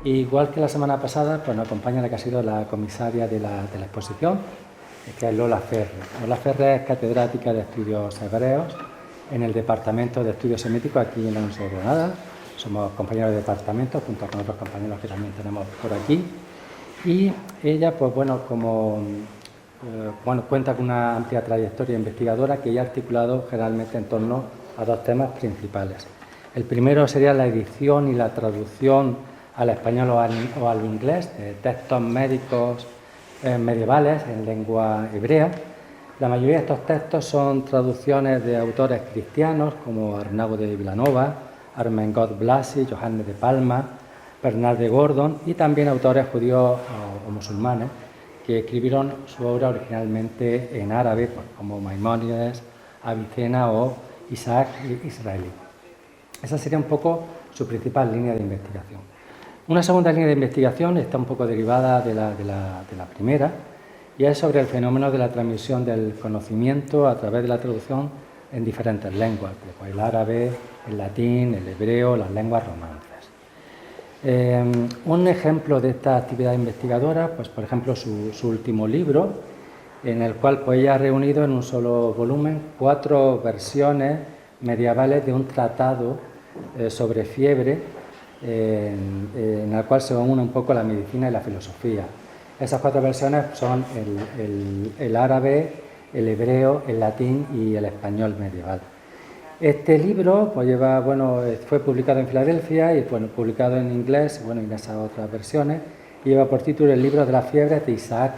Igual que la semana pasada, pues nos acompaña la que ha sido la comisaria de la exposición, que es Lola Ferre. Lola Ferre es catedrática de Estudios Hebreos en el Departamento de Estudios Semíticos aquí en la Universidad de Granada. Somos compañeros de departamento junto con otros compañeros que también tenemos por aquí. Y ella, pues bueno, cuenta con una amplia trayectoria investigadora que ella ha articulado generalmente en torno a dos temas principales. El primero sería la edición y la traducción al español o al inglés de textos médicos medievales en lengua hebrea. La mayoría de estos textos son traducciones de autores cristianos como Arnau de Vilanova, Armengol Blasi, Johannes de Palma, Bernard de Gordon y también autores judíos o musulmanes que escribieron su obra originalmente en árabe, como Maimónides, Avicena o Isaac Israelí. Esa sería un poco su principal línea de investigación. Una segunda línea de investigación está un poco derivada de la primera y es sobre el fenómeno de la transmisión del conocimiento a través de la traducción en diferentes lenguas, como el árabe, el latín, el hebreo, las lenguas romances. Un ejemplo de esta actividad investigadora, pues por ejemplo su último libro, en el cual pues, ella ha reunido en un solo volumen 4 versiones medievales de un tratado sobre fiebre, en la cual se une un poco la medicina y la filosofía. Esas 4 versiones son el árabe, el hebreo, el latín y el español medieval. Este libro pues fue publicado en Filadelfia y publicado en inglés, y en esas otras versiones, y lleva por título El libro de las fiebres de Isaac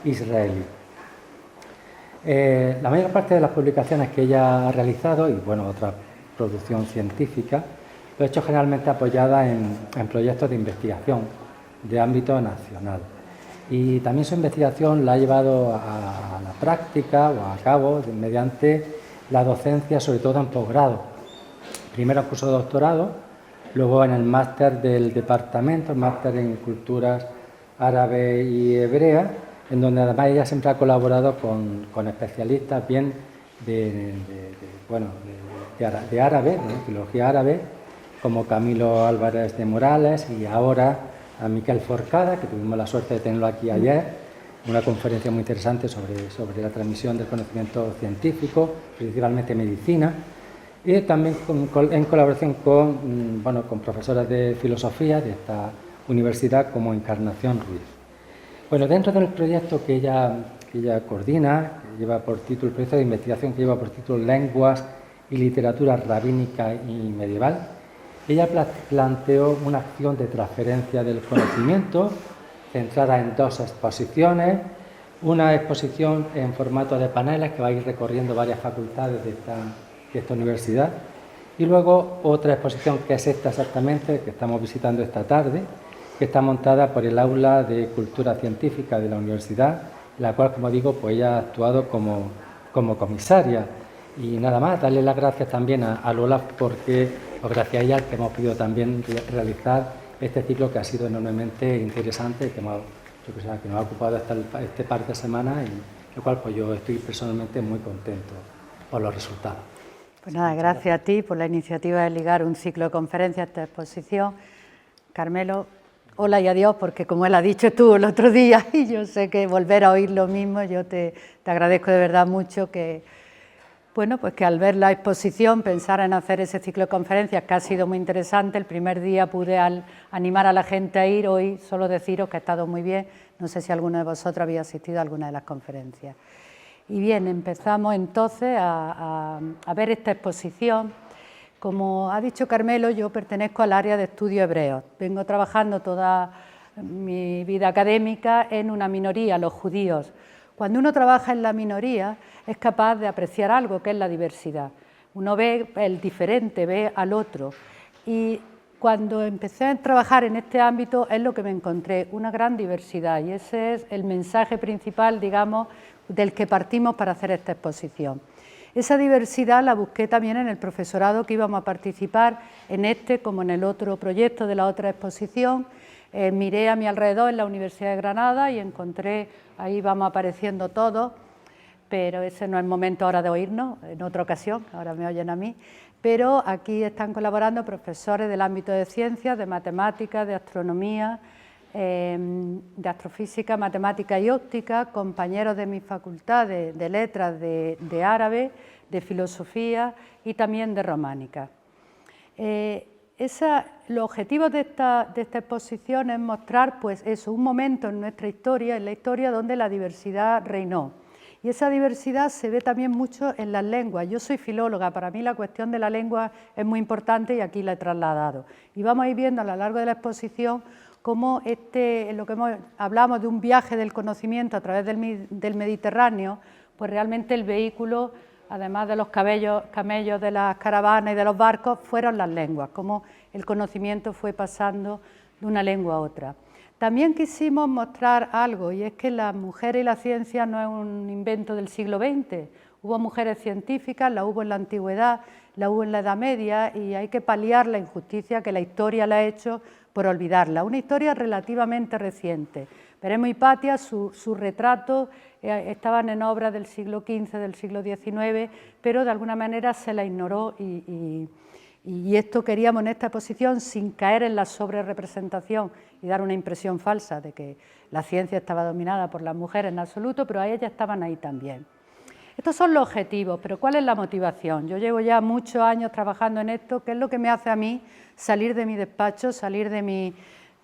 Israelí. La mayor parte de las publicaciones que ella ha realizado, y otra producción científica, lo ha hecho generalmente apoyada en proyectos de investigación de ámbito nacional. Y también su investigación la ha llevado a la práctica o a cabo mediante la docencia, sobre todo en posgrado. Primero en curso de doctorado, luego en el máster del departamento, el máster en culturas árabe y hebrea, en donde además ella siempre ha colaborado con especialistas bien de árabe, de filología árabe, como Camilo Álvarez de Morales y ahora a Miquel Forcada, que tuvimos la suerte de tenerlo aquí ayer, una conferencia muy interesante sobre la transmisión del conocimiento científico, principalmente medicina, y también en colaboración con profesoras de filosofía de esta universidad como Encarnación Ruiz. Dentro del proyecto que ella coordina, que lleva por título, el proyecto de investigación que lleva por título Lenguas y Literatura Rabínica y Medieval, ella planteó una acción de transferencia del conocimiento centrada en 2 exposiciones, una exposición en formato de paneles que va a ir recorriendo varias facultades de esta universidad y luego otra exposición que es esta exactamente, que estamos visitando esta tarde, que está montada por el Aula de Cultura Científica de la universidad, la cual, como digo, pues ella ha actuado como comisaria. Y nada más, darle las gracias también a Lola porque gracias a ella que hemos podido también realizar este ciclo que ha sido enormemente interesante y que nos ha ocupado este par de semanas, y lo cual pues yo estoy personalmente muy contento por los resultados. Pues nada, gracias a ti por la iniciativa de ligar un ciclo de conferencias a esta exposición. Carmelo, hola y adiós, porque como él ha dicho tú el otro día, y yo sé que volver a oír lo mismo, yo te agradezco de verdad mucho que al ver la exposición pensar en hacer ese ciclo de conferencias que ha sido muy interesante. El primer día pude animar a la gente a ir, hoy solo deciros que ha estado muy bien. No sé si alguno de vosotros había asistido a alguna de las conferencias. Y bien, empezamos entonces a ver esta exposición. Como ha dicho Carmelo, yo pertenezco al área de estudios hebreos. Vengo trabajando toda mi vida académica en una minoría, los judíos. Cuando uno trabaja en la minoría es capaz de apreciar algo, que es la diversidad. Uno ve el diferente, ve al otro. Y cuando empecé a trabajar en este ámbito es lo que me encontré, una gran diversidad. Y ese es el mensaje principal, digamos, del que partimos para hacer esta exposición. Esa diversidad la busqué también en el profesorado que íbamos a participar en este como en el otro proyecto de la otra exposición. Miré a mi alrededor en la Universidad de Granada y encontré, ahí vamos apareciendo todos, pero ese no es el momento ahora de oírnos, en otra ocasión, ahora me oyen a mí, pero aquí están colaborando profesores del ámbito de ciencias, de matemáticas, de astronomía, de astrofísica, matemática y óptica, compañeros de mi facultad de letras, de árabe, de filosofía y también de románica. Los objetivos de esta exposición es mostrar pues eso, un momento en nuestra historia, en la historia donde la diversidad reinó. Y esa diversidad se ve también mucho en las lenguas. Yo soy filóloga, para mí la cuestión de la lengua es muy importante y aquí la he trasladado. Y vamos a ir viendo a lo largo de la exposición cómo lo que hablamos de un viaje del conocimiento a través del Mediterráneo, pues realmente el vehículo, además de los camellos de las caravanas y de los barcos, fueron las lenguas, cómo el conocimiento fue pasando de una lengua a otra. También quisimos mostrar algo, y es que la mujer y la ciencia no es un invento del siglo XX. Hubo mujeres científicas, la hubo en la antigüedad, la hubo en la Edad Media, y hay que paliar la injusticia que la historia la ha hecho por olvidarla. Una historia relativamente reciente. Veremos Hipatia, su retrato estaban en obras del siglo XV, del siglo XIX, pero de alguna manera se la ignoró y esto queríamos en esta exposición, sin caer en la sobrerepresentación y dar una impresión falsa de que la ciencia estaba dominada por las mujeres en absoluto, pero ellas estaban ahí también. Estos son los objetivos, pero ¿cuál es la motivación? Yo llevo ya muchos años trabajando en esto, ¿qué es lo que me hace a mí salir de mi despacho, salir de mi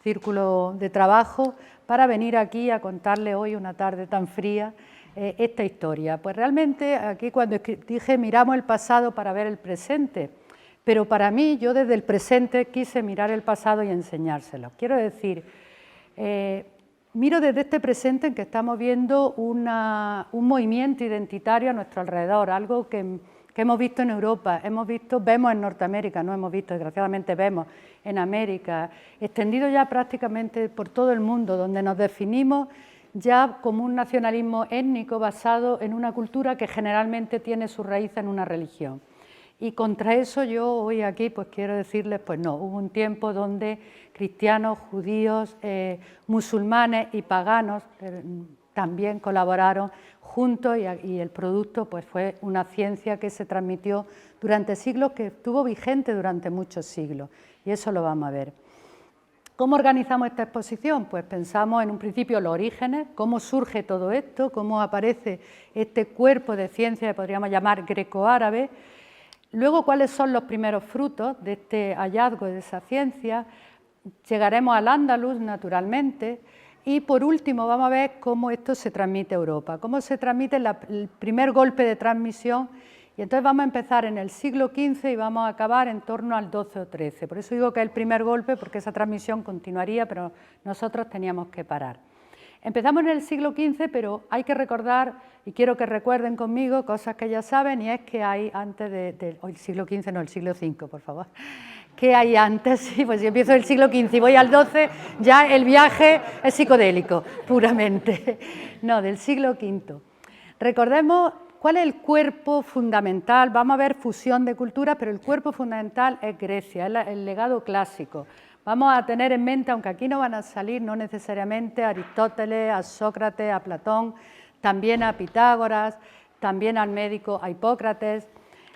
círculo de trabajo para venir aquí a contarle hoy, una tarde tan fría, esta historia? Pues realmente aquí cuando dije miramos el pasado para ver el presente, pero para mí yo desde el presente quise mirar el pasado y enseñárselo. Quiero decir, miro desde este presente en que estamos viendo un movimiento identitario a nuestro alrededor, algo que hemos visto en Europa, vemos en Norteamérica, no hemos visto, desgraciadamente vemos en América, extendido ya prácticamente por todo el mundo, donde nos definimos ya como un nacionalismo étnico basado en una cultura que generalmente tiene su raíz en una religión. Y contra eso yo hoy aquí pues quiero decirles, pues no, hubo un tiempo donde cristianos, judíos, musulmanes y paganos también colaboraron juntos y el producto pues fue una ciencia que se transmitió durante siglos, que estuvo vigente durante muchos siglos, y eso lo vamos a ver. ¿Cómo organizamos esta exposición? Pues pensamos en un principio los orígenes, cómo surge todo esto, cómo aparece este cuerpo de ciencia que podríamos llamar greco-árabe. Luego, cuáles son los primeros frutos de este hallazgo de esa ciencia. Llegaremos al Andalus, naturalmente. Y por último, vamos a ver cómo esto se transmite a Europa, cómo se transmite el primer golpe de transmisión. Y entonces vamos a empezar en el siglo XV y vamos a acabar en torno al XII o XIII. Por eso digo que es el primer golpe, porque esa transmisión continuaría, pero nosotros teníamos que parar. Empezamos en el siglo XV, pero hay que recordar, y quiero que recuerden conmigo, cosas que ya saben, y es que hay antes el siglo XV, no, el siglo V, por favor. ¿Qué hay antes? Sí, pues si empiezo el siglo XV y voy al XII, ya el viaje es psicodélico, puramente. No, del siglo V. Recordemos cuál es el cuerpo fundamental. Vamos a ver fusión de culturas, pero el cuerpo fundamental es Grecia, es el legado clásico. Vamos a tener en mente, aunque aquí no van a salir no necesariamente a Aristóteles, a Sócrates, a Platón, también a Pitágoras, también al médico, a Hipócrates.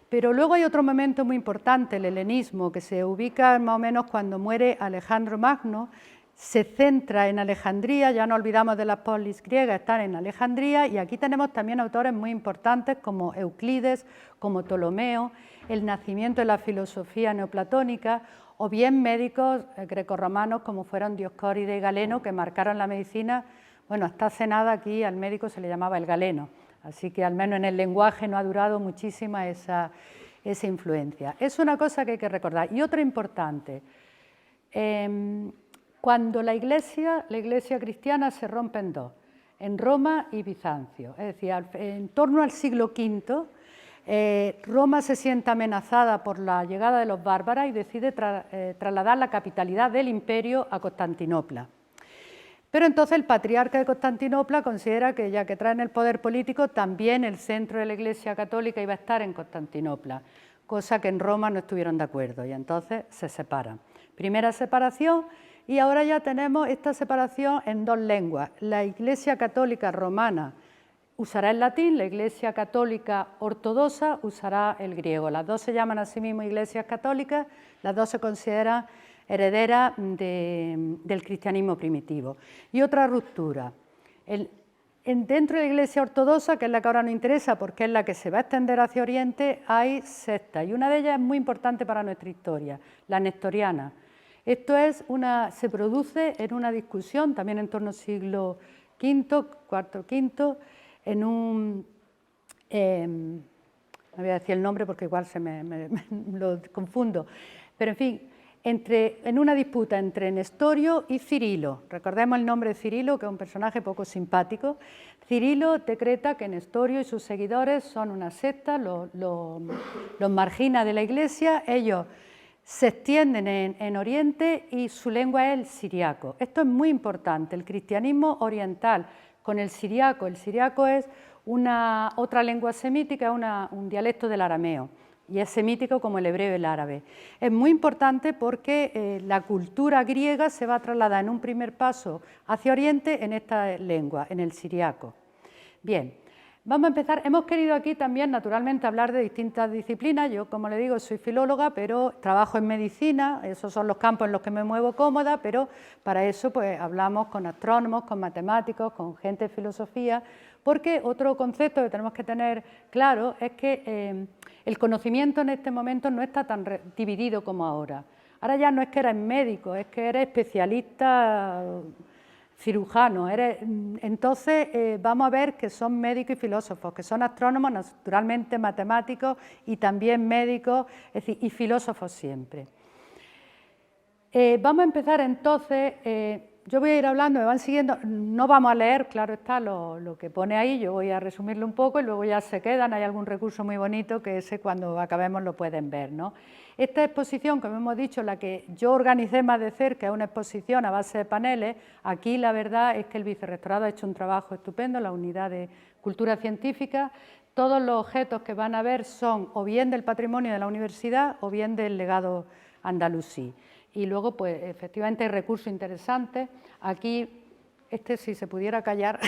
Pero luego hay otro momento muy importante, el helenismo, que se ubica más o menos cuando muere Alejandro Magno, se centra en Alejandría, ya no olvidamos de las polis griegas, están en Alejandría, y aquí tenemos también autores muy importantes como Euclides, como Ptolomeo, el nacimiento de la filosofía neoplatónica, o bien médicos grecorromanos como fueron Dioscórides y Galeno, que marcaron la medicina. Bueno, hasta hace nada aquí al médico se le llamaba el galeno, así que al menos en el lenguaje no ha durado muchísima esa influencia. Es una cosa que hay que recordar. Y otra importante, cuando la iglesia cristiana se rompe en dos, en Roma y Bizancio, es decir, en torno al siglo V, Roma se siente amenazada por la llegada de los bárbaros y decide trasladar la capitalidad del imperio a Constantinopla. Pero entonces el patriarca de Constantinopla considera que ya que traen el poder político, también el centro de la Iglesia católica iba a estar en Constantinopla, cosa que en Roma no estuvieron de acuerdo, y entonces se separan. Primera separación, y ahora ya tenemos esta separación en dos lenguas. La Iglesia católica romana usará el latín, la Iglesia Católica Ortodoxa usará el griego. Las dos se llaman a sí mismas iglesias católicas, las dos se consideran herederas del cristianismo primitivo. Y otra ruptura. Dentro de la Iglesia Ortodoxa, que es la que ahora nos interesa porque es la que se va a extender hacia Oriente, hay sectas y una de ellas es muy importante para nuestra historia, la nestoriana. Esto se produce en una discusión también en torno al siglo V, IV, V, en un... no voy a decir el nombre porque igual me lo confundo, pero en fin, en una disputa entre Nestorio y Cirilo. Recordemos el nombre de Cirilo, que es un personaje poco simpático. Cirilo decreta que Nestorio y sus seguidores son una secta, los margina de la Iglesia, ellos se extienden en Oriente y su lengua es el siriaco. Esto es muy importante, el cristianismo oriental con el siriaco. El siriaco es otra lengua semítica, un dialecto del arameo, y es semítico como el hebreo y el árabe. Es muy importante porque la cultura griega se va a trasladar en un primer paso hacia Oriente en esta lengua, en el siriaco. Bien, vamos a empezar. Hemos querido aquí también, naturalmente, hablar de distintas disciplinas. Yo, como le digo, soy filóloga, pero trabajo en medicina, esos son los campos en los que me muevo cómoda, pero para eso pues hablamos con astrónomos, con matemáticos, con gente de filosofía, porque otro concepto que tenemos que tener claro es que el conocimiento en este momento no está tan dividido como ahora. Ahora ya no es que eres médico, es que eres especialista cirujano. Entonces vamos a ver que son médicos y filósofos, que son astrónomos, naturalmente matemáticos y también médicos, es decir, y filósofos siempre. Vamos a empezar entonces, yo voy a ir hablando, me van siguiendo, no vamos a leer, claro está, lo que pone ahí, yo voy a resumirlo un poco y luego ya se quedan, hay algún recurso muy bonito que ese cuando acabemos lo pueden ver, ¿no? Esta exposición, como hemos dicho, la que yo organicé más de cerca, es una exposición a base de paneles. Aquí la verdad es que el vicerrectorado ha hecho un trabajo estupendo, la unidad de cultura científica. Todos los objetos que van a ver son o bien del patrimonio de la universidad o bien del legado andalusí. Y luego, pues, efectivamente hay recursos interesantes. Aquí, si se pudiera callar,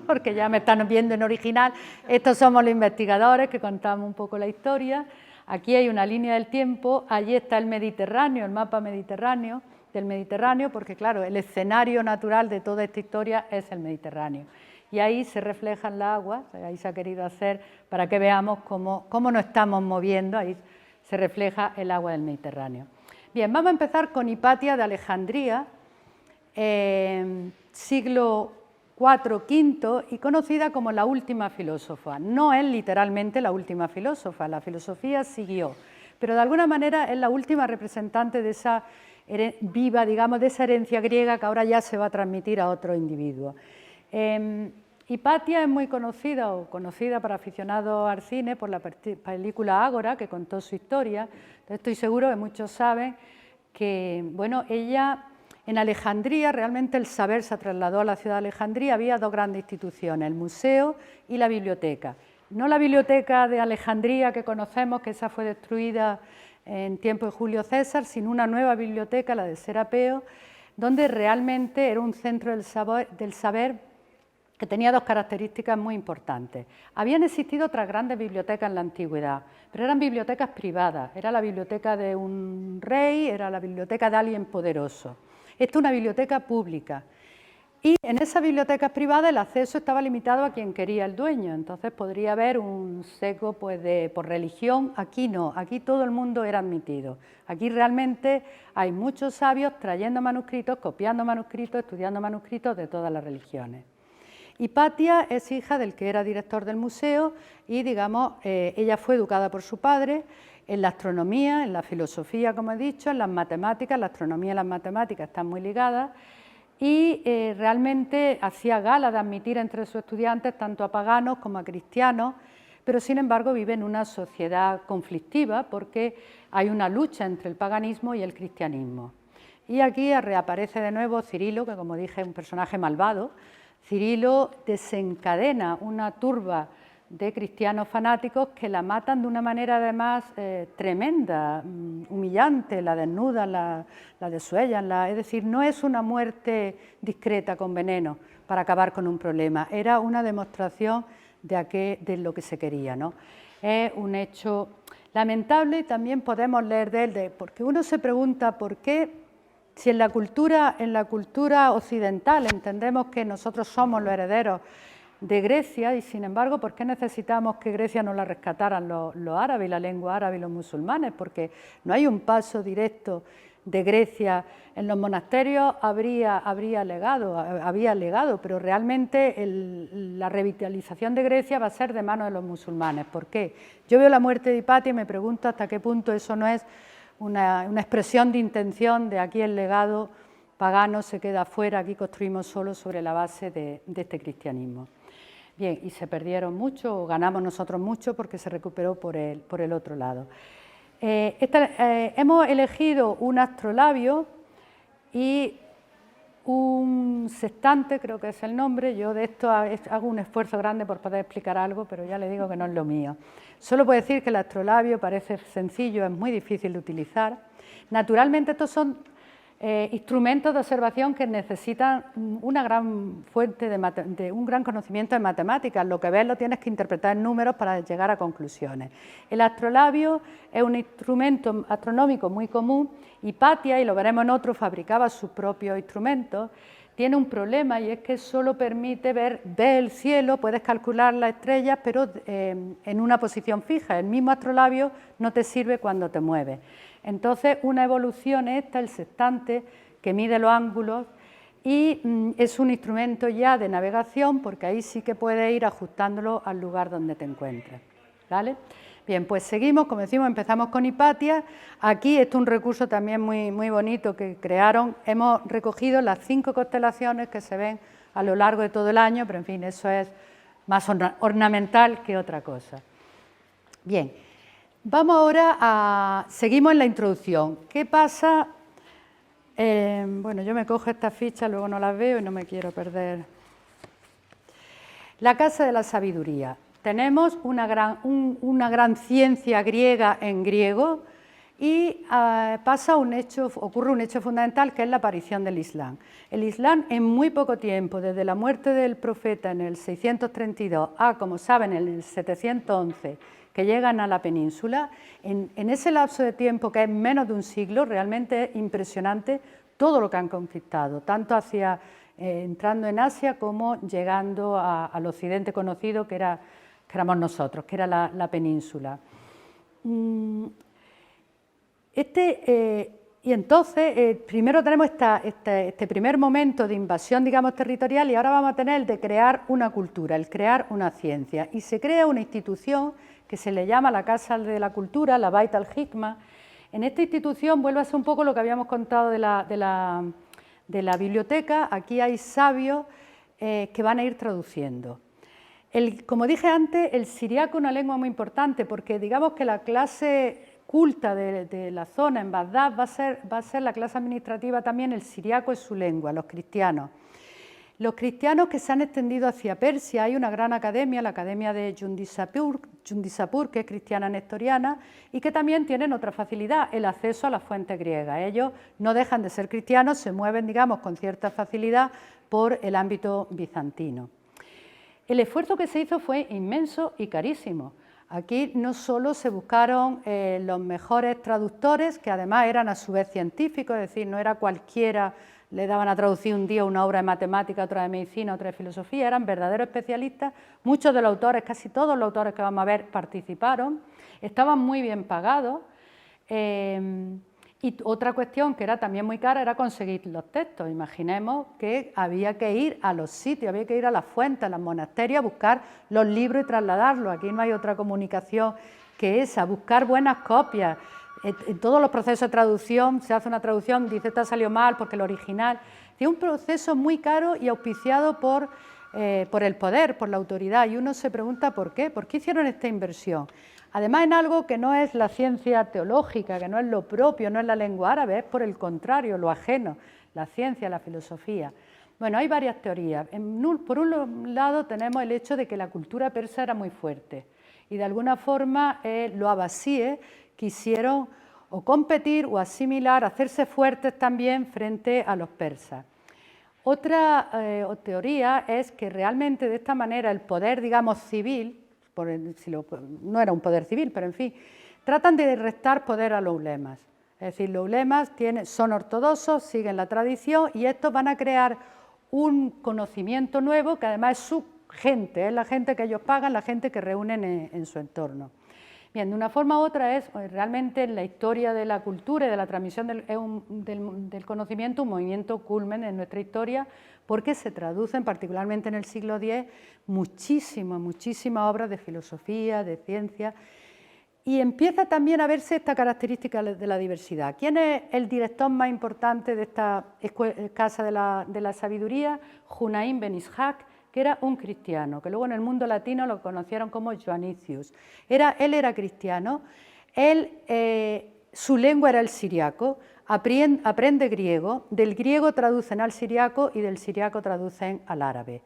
porque ya me están viendo en original, estos somos los investigadores que contamos un poco la historia. Aquí hay una línea del tiempo, allí está el Mediterráneo, el mapa mediterráneo, del Mediterráneo, porque claro, el escenario natural de toda esta historia es el Mediterráneo. Y ahí se reflejan las aguas, ahí se ha querido hacer para que veamos cómo nos estamos moviendo, ahí se refleja el agua del Mediterráneo. Bien, vamos a empezar con Hipatia de Alejandría, siglo IV, V, y conocida como la última filósofa. No es literalmente la última filósofa, la filosofía siguió, pero de alguna manera es la última representante de esa viva, digamos, de esa herencia griega que ahora ya se va a transmitir a otro individuo. Hipatia es muy conocida, o conocida para aficionados al cine, por la película Ágora, que contó su historia. Entonces, estoy seguro que muchos saben que, bueno, ella en Alejandría, realmente el saber se trasladó a la ciudad de Alejandría, había dos grandes instituciones, el museo y la biblioteca. No la biblioteca de Alejandría que conocemos, que esa fue destruida en tiempo de Julio César, sino una nueva biblioteca, la de Serapeo, donde realmente era un centro del saber que tenía dos características muy importantes. Habían existido otras grandes bibliotecas en la antigüedad, pero eran bibliotecas privadas, era la biblioteca de un rey, era la biblioteca de alguien poderoso. Esta es una biblioteca pública y en esas bibliotecas privadas el acceso estaba limitado a quien quería el dueño, entonces podría haber un sesgo pues, por religión. Aquí no, aquí todo el mundo era admitido. Aquí realmente hay muchos sabios trayendo manuscritos, copiando manuscritos, estudiando manuscritos de todas las religiones. Hipatia es hija del que era director del museo y, digamos, ella fue educada por su padre en la astronomía, en la filosofía, como he dicho, en las matemáticas. La astronomía y las matemáticas están muy ligadas y realmente hacía gala de admitir entre sus estudiantes tanto a paganos como a cristianos, pero sin embargo vive en una sociedad conflictiva porque hay una lucha entre el paganismo y el cristianismo. Y aquí reaparece de nuevo Cirilo, que como dije es un personaje malvado. Cirilo desencadena una turba de cristianos fanáticos que la matan de una manera además tremenda, humillante, la desnudan, la desuellan, es decir, no es una muerte discreta con veneno para acabar con un problema, era una demostración de lo que se quería, ¿no? Es un hecho lamentable y también podemos leer de él, porque uno se pregunta por qué, si en la cultura occidental entendemos que nosotros somos los herederos de Grecia y sin embargo, ¿por qué necesitamos que Grecia nos la rescataran los árabes y la lengua árabe y los musulmanes? Porque no hay un paso directo de Grecia. En los monasterios había legado, pero realmente la revitalización de Grecia va a ser de manos de los musulmanes. ¿Por qué? Yo veo la muerte de Hipatia y me pregunto hasta qué punto eso no es una expresión de intención de aquí el legado pagano se queda fuera, aquí construimos solo sobre la base de este cristianismo. Bien, y se perdieron mucho, o ganamos nosotros mucho porque se recuperó por el otro lado. Hemos elegido un astrolabio y un sextante, creo que es el nombre. Yo de esto hago un esfuerzo grande por poder explicar algo, pero ya le digo que no es lo mío. Solo puedo decir que el astrolabio parece sencillo, es muy difícil de utilizar. Naturalmente estos son instrumentos de observación que necesitan una gran fuente de un gran conocimiento de matemáticas. Lo que ves lo tienes que interpretar en números para llegar a conclusiones. El astrolabio es un instrumento astronómico muy común. Hipatia, y lo veremos en otro, fabricaba sus propios instrumentos. Tiene un problema y es que solo permite ver el cielo, puedes calcular las estrellas, pero en una posición fija. El mismo astrolabio no te sirve cuando te mueves. Entonces, una evolución es esta, el sextante, que mide los ángulos y es un instrumento ya de navegación porque ahí sí que puedes ir ajustándolo al lugar donde te encuentres, ¿vale? Bien, pues seguimos, como decimos, empezamos con Hipatia. Aquí esto es un recurso también muy bonito que crearon. Hemos recogido las 5 constelaciones que se ven a lo largo de todo el año, pero en fin, eso es más ornamental que otra cosa. Bien. Vamos ahora seguimos en la introducción. ¿Qué pasa? Bueno, yo me cojo estas fichas, luego no las veo y no me quiero perder. La casa de la sabiduría. Tenemos una gran ciencia griega en griego y ocurre un hecho fundamental que es la aparición del Islam. El Islam en muy poco tiempo, desde la muerte del profeta en el 632 a, como saben, en el 711, que llegan a la península, en ese lapso de tiempo que es menos de un siglo, realmente es impresionante todo lo que han conquistado, tanto entrando en Asia como llegando al occidente conocido que éramos nosotros, que era la península. Y entonces, primero tenemos este primer momento de invasión, digamos, territorial, y ahora vamos a tener el de crear una cultura, el crear una ciencia. Y se crea una institución que se le llama la Casa de la Cultura, la Beit al-Hikma. En esta institución vuelve a ser un poco lo que habíamos contado de la biblioteca. Aquí hay sabios que van a ir traduciendo. Como dije antes, el siriaco es una lengua muy importante porque digamos que la clase culta de la zona en Bagdad va a ser la clase administrativa también, el siriaco es su lengua, los cristianos. Los cristianos que se han extendido hacia Persia, hay una gran academia, la Academia de Yundisapur, que es cristiana nestoriana, y que también tienen otra facilidad, el acceso a las fuentes griegas. Ellos no dejan de ser cristianos, se mueven, digamos, con cierta facilidad por el ámbito bizantino. El esfuerzo que se hizo fue inmenso y carísimo. Aquí no solo se buscaron los mejores traductores, que además eran a su vez científicos, es decir, no era cualquiera, le daban a traducir un día una obra de matemática, otra de medicina, otra de filosofía, eran verdaderos especialistas. Muchos de los autores, casi todos los autores que vamos a ver, participaron, estaban muy bien pagados. Y otra cuestión que era también muy cara era conseguir los textos. Imaginemos que había que ir a los sitios, había que ir a las fuentes, a los monasterios, a buscar los libros y trasladarlos. Aquí no hay otra comunicación que esa, buscar buenas copias. En todos los procesos de traducción se hace una traducción, dice esta salió mal porque el original. Es un proceso muy caro y auspiciado por el poder, por la autoridad. Y uno se pregunta ¿por qué? ¿Por qué hicieron esta inversión? Además en algo que no es la ciencia teológica, que no es lo propio, no es la lengua árabe, es por el contrario, lo ajeno, la ciencia, la filosofía. Bueno, hay varias teorías. Por un lado tenemos el hecho de que la cultura persa era muy fuerte y de alguna forma los abasíes quisieron o competir o asimilar, hacerse fuertes también frente a los persas. Otra teoría es que realmente de esta manera el poder, digamos, civil, no era un poder civil, pero en fin, tratan de restar poder a los ulemas. Es decir, los ulemas son ortodoxos, siguen la tradición y estos van a crear un conocimiento nuevo que además es su gente, es la gente que ellos pagan, la gente que reúnen en su entorno. Bien, de una forma u otra es realmente en la historia de la cultura y de la transmisión del conocimiento un movimiento culmen en nuestra historia, porque se traducen, particularmente en el siglo X, muchísimas obras de filosofía, de ciencia, y empieza también a verse esta característica de la diversidad. ¿Quién es el director más importante de esta Casa de la Sabiduría? Junayn ben Ishaq, que era un cristiano, que luego en el mundo latino lo conocieron como Joannicius. Él era cristiano, su lengua era el siriaco, aprende griego, del griego traducen al siriaco y del siriaco traducen al árabe.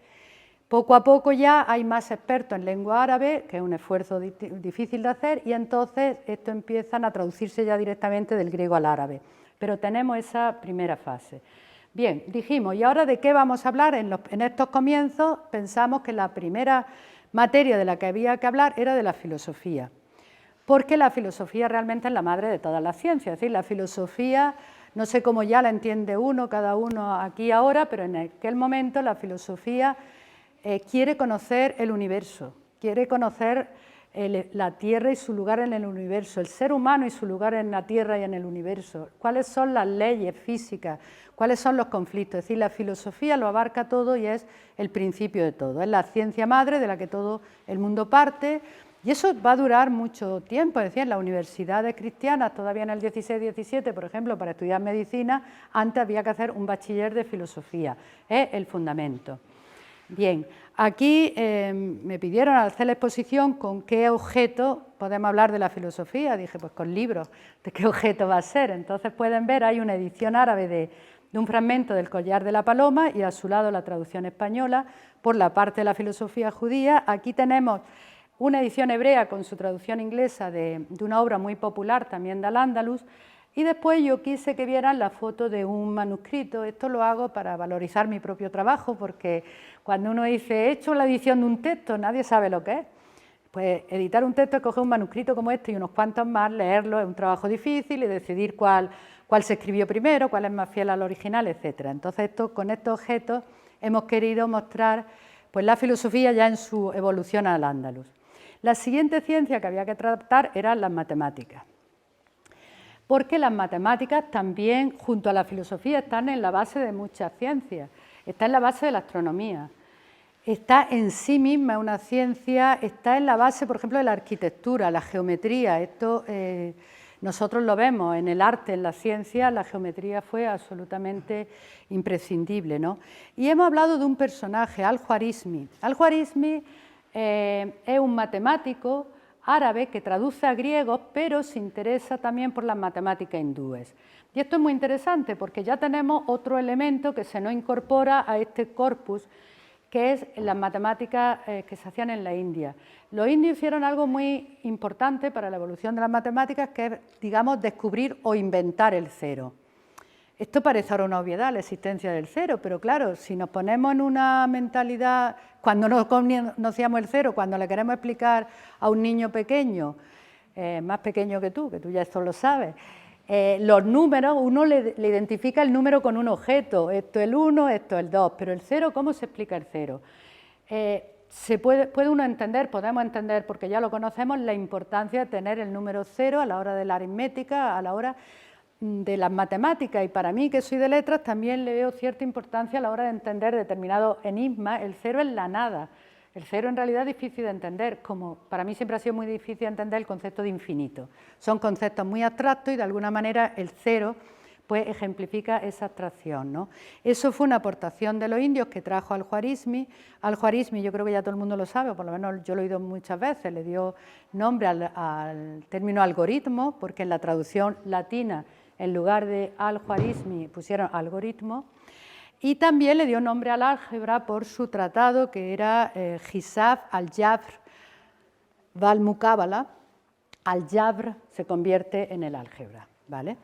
Poco a poco ya hay más expertos en lengua árabe, que es un esfuerzo difícil de hacer, y entonces esto empiezan a traducirse ya directamente del griego al árabe. Pero tenemos esa primera fase. Bien, dijimos, ¿y ahora de qué vamos a hablar? En estos comienzos pensamos que la primera materia de la que había que hablar era de la filosofía, porque la filosofía realmente es la madre de todas las ciencias. Es decir, la filosofía, no sé cómo ya la entiende cada uno aquí ahora, pero en aquel momento la filosofía quiere conocer el universo, quiere conocer la Tierra y su lugar en el universo, el ser humano y su lugar en la Tierra y en el universo, cuáles son las leyes físicas, cuáles son los conflictos. Es decir, la filosofía lo abarca todo y es el principio de todo, es la ciencia madre de la que todo el mundo parte, y eso va a durar mucho tiempo. Es decir, en las universidades cristianas, todavía en el 16-17, por ejemplo, para estudiar medicina, antes había que hacer un bachiller de filosofía, es el fundamento. Bien, aquí me pidieron hacer la exposición con qué objeto podemos hablar de la filosofía. Dije, pues con libros, ¿de qué objeto va a ser? Entonces pueden ver, hay una edición árabe de un fragmento del Collar de la Paloma y a su lado la traducción española por la parte de la filosofía judía. Aquí tenemos una edición hebrea con su traducción inglesa de una obra muy popular también de Al-Ándalus. Y después yo quise que vieran la foto de un manuscrito. Esto lo hago para valorizar mi propio trabajo, porque cuando uno dice, he hecho la edición de un texto, nadie sabe lo que es. Pues editar un texto es coger un manuscrito como este y unos cuantos más, leerlo, es un trabajo difícil y decidir cuál se escribió primero, cuál es más fiel al original, etc. Entonces, con estos objetos hemos querido mostrar pues, la filosofía ya en su evolución al Al-Ándalus. La siguiente ciencia que había que tratar eran las matemáticas, porque las matemáticas también, junto a la filosofía, están en la base de muchas ciencias, está en la base de la astronomía, está en sí misma una ciencia, está en la base, por ejemplo, de la arquitectura, la geometría. Esto nosotros lo vemos en el arte, en la ciencia, la geometría fue absolutamente imprescindible, ¿no? Y hemos hablado de un personaje, Al-Khwarizmi. Al-Khwarizmi es un matemático árabe que traduce a griegos, pero se interesa también por las matemáticas hindúes. Y esto es muy interesante porque ya tenemos otro elemento que se nos incorpora a este corpus, que es las matemáticas que se hacían en la India. Los indios hicieron algo muy importante para la evolución de las matemáticas, que es, digamos, descubrir o inventar el cero. Esto parece ahora una obviedad, la existencia del cero, pero claro, si nos ponemos en una mentalidad, cuando no conocíamos el cero, cuando le queremos explicar a un niño pequeño, más pequeño que tú ya esto lo sabes, los números, uno le identifica el número con un objeto, esto es el 1, esto es el 2, pero el cero, ¿cómo se explica el cero? Puede uno entender, podemos entender, porque ya lo conocemos, la importancia de tener el número 0 a la hora de la aritmética, a la hora de las matemáticas, y para mí, que soy de letras, también le veo cierta importancia a la hora de entender determinados enigmas. El cero es la nada. El cero en realidad es difícil de entender, como para mí siempre ha sido muy difícil de entender el concepto de infinito. Son conceptos muy abstractos y de alguna manera el cero pues ejemplifica esa abstracción, ¿no? Eso fue una aportación de los indios que trajo Al-Khwarizmi. Al-Khwarizmi, yo creo que ya todo el mundo lo sabe, o por lo menos yo lo he oído muchas veces, le dio nombre al término algoritmo, porque en la traducción latina, en lugar de Al-Khwarizmi, pusieron algoritmo. Y también le dio nombre al álgebra por su tratado, que era Hisab al-Jabr wal-Muqabala. Al-Jabr se convierte en el álgebra, ¿vale?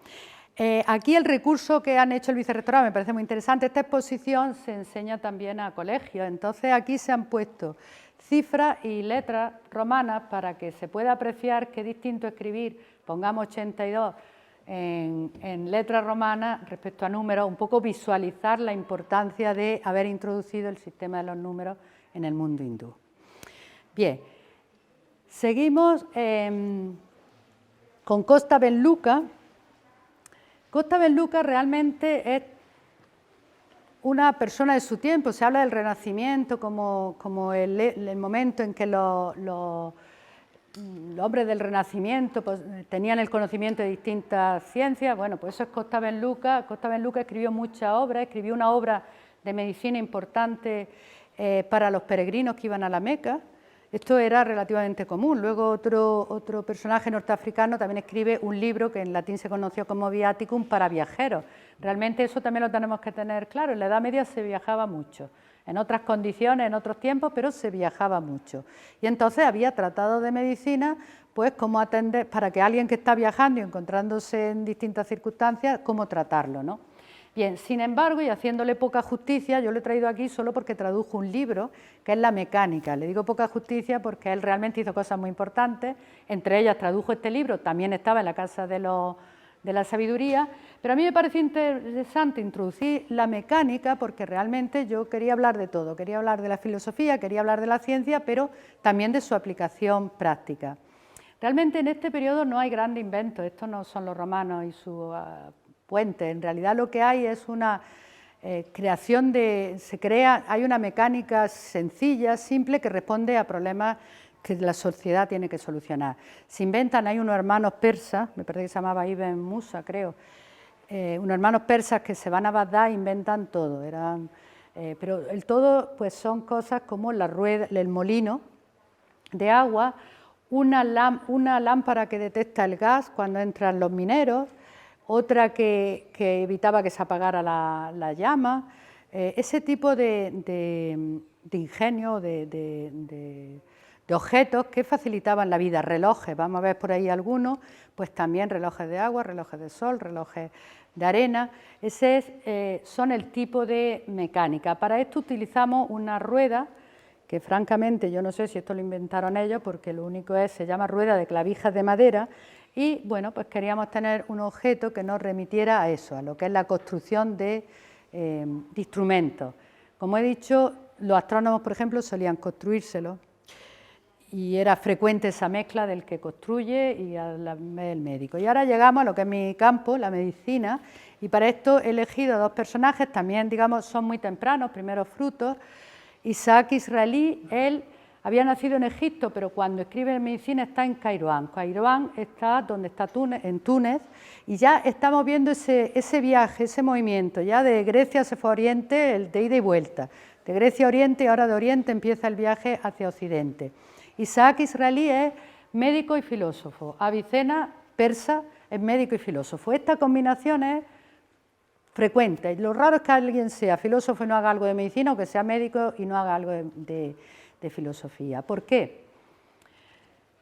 Aquí el recurso que han hecho el vicerrectorado me parece muy interesante. Esta exposición se enseña también a colegios, entonces aquí se han puesto cifras y letras romanas para que se pueda apreciar qué distinto escribir, pongamos 82 en letras romanas respecto a números, un poco visualizar la importancia de haber introducido el sistema de los números en el mundo hindú. Bien, seguimos con Costa Belluca. Costa Belluca realmente es una persona de su tiempo. Se habla del Renacimiento como el momento en que los hombres del Renacimiento pues, tenían el conocimiento de distintas ciencias. Bueno, pues eso es Costa Belluca. Costa Belluca escribió muchas obras, escribió una obra de medicina importante para los peregrinos que iban a la Meca. Esto era relativamente común. Luego otro personaje norteafricano también escribe un libro que en latín se conoció como Viaticum para viajeros. Realmente eso también lo tenemos que tener claro. En la Edad Media se viajaba mucho, en otras condiciones, en otros tiempos, pero se viajaba mucho. Y entonces había tratados de medicina, pues cómo atender, para que alguien que está viajando y encontrándose en distintas circunstancias, cómo tratarlo, ¿no? Bien, sin embargo, y haciéndole poca justicia, yo lo he traído aquí solo porque tradujo un libro, que es La Mecánica. Le digo poca justicia porque él realmente hizo cosas muy importantes, entre ellas tradujo este libro, también estaba en la Casa de la Sabiduría, pero a mí me pareció interesante introducir la mecánica porque realmente yo quería hablar de todo, quería hablar de la filosofía, quería hablar de la ciencia, pero también de su aplicación práctica. Realmente en este periodo no hay grandes inventos, estos no son los romanos y su puente, en realidad lo que hay es una creación hay una mecánica sencilla, simple, que responde a problemas que la sociedad tiene que solucionar. Se inventan, hay unos hermanos persas, me parece que se llamaba Ibn Musa, creo, unos hermanos persas que se van a Bagdad e inventan todo, pero el todo pues son cosas como la rueda, el molino de agua, una lámpara que detecta el gas cuando entran los mineros, otra que evitaba que se apagara la llama, ese tipo de ingenio, de objetos que facilitaban la vida, relojes, vamos a ver por ahí algunos, pues también relojes de agua, relojes de sol, relojes de arena, son el tipo de mecánica. Para esto utilizamos una rueda, que francamente yo no sé si esto lo inventaron ellos, porque lo único se llama rueda de clavijas de madera, y bueno, pues queríamos tener un objeto que nos remitiera a eso, a lo que es la construcción de instrumentos. Como he dicho, los astrónomos, por ejemplo, solían construírselo y era frecuente esa mezcla del que construye y el médico. Y ahora llegamos a lo que es mi campo, la medicina, y para esto he elegido dos personajes, también digamos son muy tempranos, primeros frutos. Isaac Israelí, él había nacido en Egipto, pero cuando escribe en medicina está en Kairouán. Kairouán está donde está Túnez, en Túnez, y ya estamos viendo ese viaje, ese movimiento. Ya de Grecia se fue a Oriente, el de ida y vuelta. De Grecia a Oriente y ahora de Oriente empieza el viaje hacia Occidente. Isaac Israelí es médico y filósofo. Avicena, persa, es médico y filósofo. Esta combinación es frecuente. Lo raro es que alguien sea filósofo y no haga algo de medicina, o que sea médico y no haga algo de filosofía. ¿Por qué?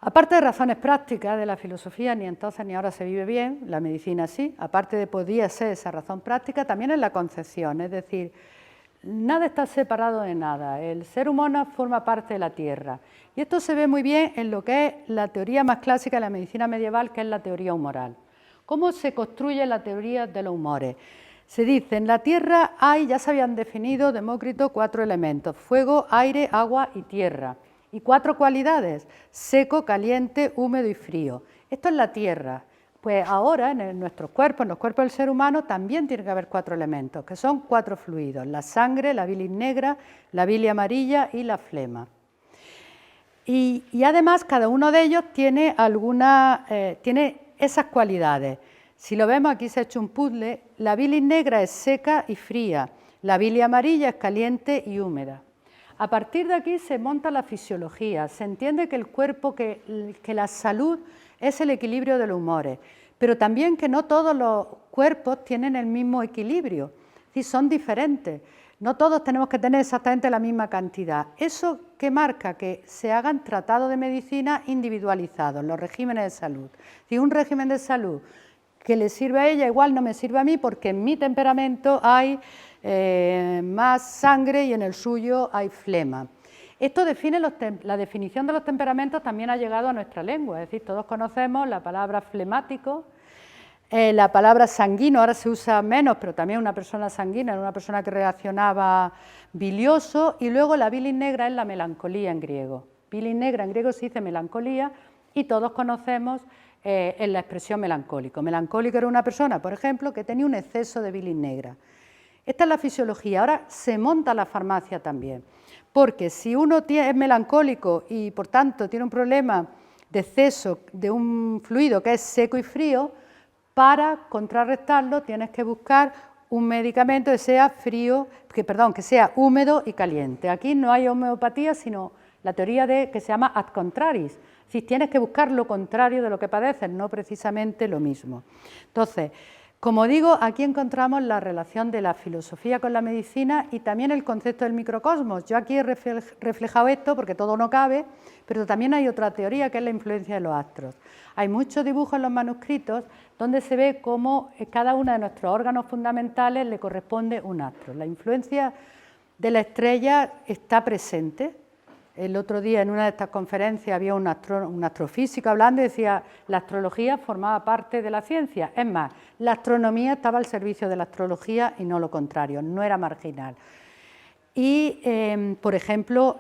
Aparte de razones prácticas de la filosofía, ni entonces ni ahora se vive bien, la medicina sí, aparte de podría ser esa razón práctica, también es la concepción, es decir, nada está separado de nada, el ser humano forma parte de la Tierra. Y esto se ve muy bien en lo que es la teoría más clásica de la medicina medieval, que es la teoría humoral. ¿Cómo se construye la teoría de los humores? Se dice, en la Tierra ya se habían definido, Demócrito, 4 elementos, fuego, aire, agua y tierra, y 4 cualidades, seco, caliente, húmedo y frío. Esto es la Tierra. Pues ahora en nuestros cuerpos, en los cuerpos del ser humano, también tiene que haber 4 elementos, que son 4 fluidos, la sangre, la bilis negra, la bilis amarilla y la flema. Y además cada uno de ellos tiene tiene esas cualidades. Si lo vemos, aquí se ha hecho un puzzle, la bilis negra es seca y fría, la bilis amarilla es caliente y húmeda. A partir de aquí se monta la fisiología, se entiende que el cuerpo, que la salud es el equilibrio de los humores, pero también que no todos los cuerpos tienen el mismo equilibrio, y son diferentes, no todos tenemos que tener exactamente la misma cantidad. Eso que marca que se hagan tratados de medicina individualizados, los regímenes de salud. Si un régimen de salud que le sirve a ella igual no me sirve a mí porque en mi temperamento hay más sangre y en el suyo hay flema. Esto define la definición de los temperamentos, también ha llegado a nuestra lengua, es decir, todos conocemos la palabra flemático, la palabra sanguíneo, ahora se usa menos, pero también una persona sanguínea era una persona que reaccionaba bilioso, y luego la bilis negra es la melancolía en griego. Bilis negra en griego se dice melancolía y todos conocemos en la expresión melancólico. Melancólico era una persona, por ejemplo, que tenía un exceso de bilis negra. Esta es la fisiología. Ahora se monta la farmacia también, porque si uno es melancólico y por tanto tiene un problema de exceso de un fluido que es seco y frío, para contrarrestarlo tienes que buscar un medicamento que sea que sea húmedo y caliente. Aquí no hay homeopatía, sino la teoría que se llama ad contraris. Si tienes que buscar lo contrario de lo que padeces, no precisamente lo mismo. Entonces, como digo, aquí encontramos la relación de la filosofía con la medicina y también el concepto del microcosmos. Yo aquí he reflejado esto porque todo no cabe, pero también hay otra teoría que es la influencia de los astros. Hay muchos dibujos en los manuscritos donde se ve cómo cada uno de nuestros órganos fundamentales le corresponde un astro. La influencia de la estrella está presente. El otro día en una de estas conferencias había un astrofísico hablando y decía la astrología formaba parte de la ciencia. Es más, la astronomía estaba al servicio de la astrología y no lo contrario, no era marginal. Y, por ejemplo,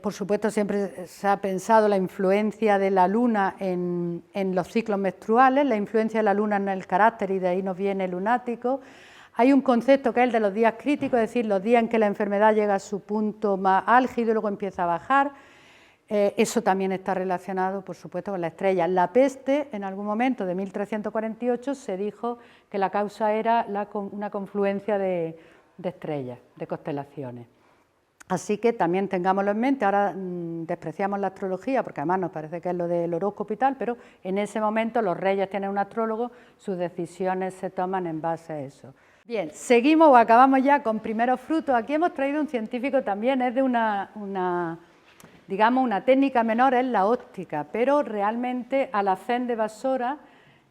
por supuesto siempre se ha pensado la influencia de la luna en los ciclos menstruales, la influencia de la luna en el carácter y de ahí nos viene el lunático. Hay un concepto que es el de los días críticos, es decir, los días en que la enfermedad llega a su punto más álgido y luego empieza a bajar. Eso también está relacionado, por supuesto, con la estrella. La peste, en algún momento de 1348, se dijo que la causa era una confluencia de estrellas, de constelaciones. Así que también tengámoslo en mente. Ahora despreciamos la astrología porque además nos parece que es lo del horóscopo y tal, pero en ese momento los reyes tienen un astrólogo, sus decisiones se toman en base a eso. Bien, seguimos o acabamos ya con primeros frutos. Aquí hemos traído un científico también, es de digamos una técnica menor, es la óptica, pero realmente Alacén de Basora,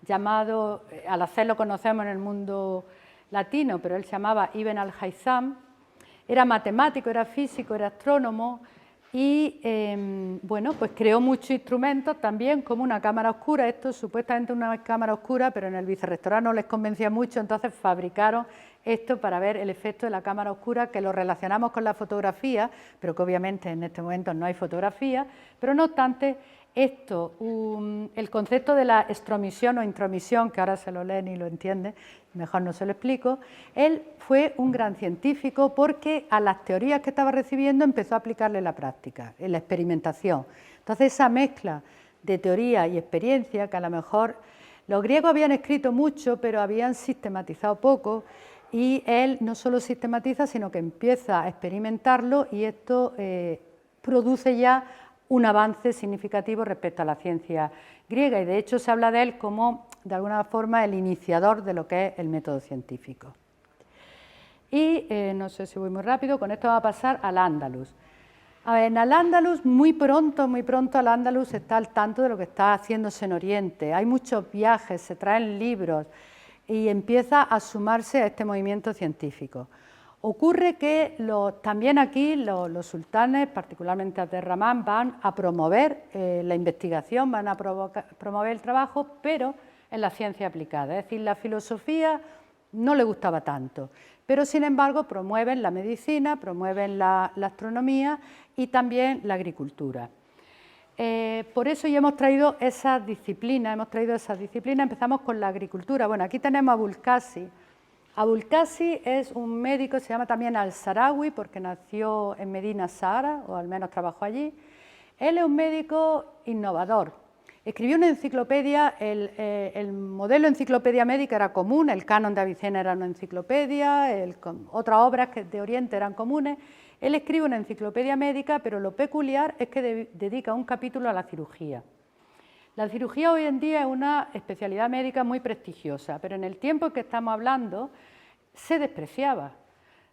llamado, Alacén lo conocemos en el mundo latino, pero él se llamaba Ibn al-Haytham, era matemático, era físico, era astrónomo y bueno, pues creó muchos instrumentos también como una cámara oscura. Esto es supuestamente una cámara oscura, pero en el vicerrectorado no les convencía mucho, entonces fabricaron esto para ver el efecto de la cámara oscura, que lo relacionamos con la fotografía, pero que obviamente en este momento no hay fotografía, pero no obstante esto, el concepto de la estromisión o intromisión, que ahora se lo leen y lo entienden, mejor no se lo explico, él fue un gran científico porque a las teorías que estaba recibiendo empezó a aplicarle la práctica, en la experimentación. Entonces esa mezcla de teoría y experiencia, que a lo mejor los griegos habían escrito mucho, pero habían sistematizado poco, y él no solo sistematiza, sino que empieza a experimentarlo y esto produce ya un avance significativo respecto a la ciencia griega y de hecho se habla de él como de alguna forma el iniciador de lo que es el método científico. Y no sé si voy muy rápido, con esto va a pasar al Andalus. A ver, en Al-Ándalus muy pronto Al-Ándalus está al tanto de lo que está haciéndose en Oriente. Hay muchos viajes, se traen libros y empieza a sumarse a este movimiento científico. Ocurre que también aquí los sultanes, particularmente Abderramán, van a promover la investigación, van a promover el trabajo, pero en la ciencia aplicada. Es decir, la filosofía no le gustaba tanto, pero sin embargo promueven la medicina, promueven la astronomía y también la agricultura. Por eso ya hemos traído esas disciplinas, empezamos con la agricultura. Bueno, aquí tenemos a Abulcasi. Abulcasi es un médico, se llama también al-Sarawi porque nació en Medina Sahara, o al menos trabajó allí. Él es un médico innovador. Escribió una enciclopedia, el modelo enciclopedia médica era común, el canon de Avicena era una enciclopedia, otras obras de Oriente eran comunes. Él escribe una enciclopedia médica, pero lo peculiar es que dedica un capítulo a la cirugía. La cirugía hoy en día es una especialidad médica muy prestigiosa, pero en el tiempo en que estamos hablando se despreciaba.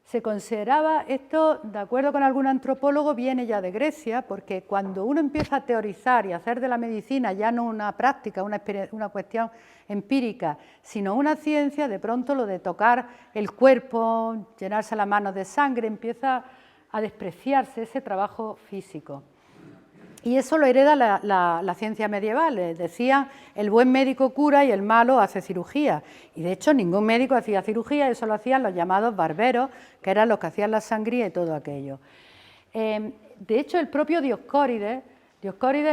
Se consideraba, esto de acuerdo con algún antropólogo, viene ya de Grecia, porque cuando uno empieza a teorizar y a hacer de la medicina ya no una práctica, una cuestión empírica, sino una ciencia, de pronto lo de tocar el cuerpo, llenarse las manos de sangre, empieza a despreciarse ese trabajo físico. Y eso lo hereda la ciencia medieval. Decían, el buen médico cura y el malo hace cirugía. Y de hecho ningún médico hacía cirugía, eso lo hacían los llamados barberos, que eran los que hacían la sangría y todo aquello. De hecho, el propio Dioscórides,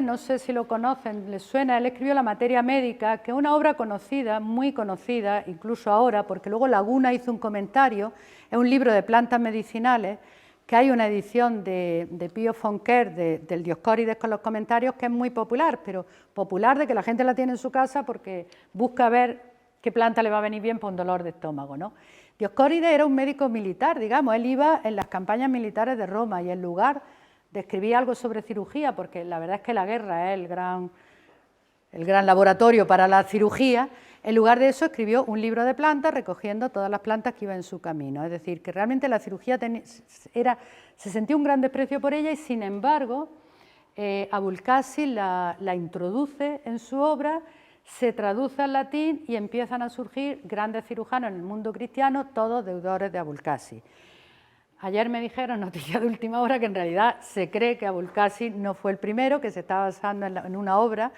no sé si lo conocen, les suena, él escribió La materia médica, que es una obra conocida, muy conocida, incluso ahora, porque luego Laguna hizo un comentario, es un libro de plantas medicinales, que hay una edición de Pío Fonquer del Dioscórides con los comentarios que es muy popular, pero popular de que la gente la tiene en su casa porque busca ver qué planta le va a venir bien para un dolor de estómago, ¿no? Dioscórides era un médico militar, digamos, él iba en las campañas militares de Roma y en lugar de escribir algo sobre cirugía, porque la verdad es que la guerra es el gran laboratorio para la cirugía, en lugar de eso escribió un libro de plantas recogiendo todas las plantas que iban en su camino. Es decir, que realmente la cirugía se sentía un gran desprecio por ella y sin embargo Abulcasi la introduce en su obra, se traduce al latín y empiezan a surgir grandes cirujanos en el mundo cristiano, todos deudores de Abulcasi. Ayer me dijeron, noticia de última hora, que en realidad se cree que Abulcasi no fue el primero, que se está basando en una obra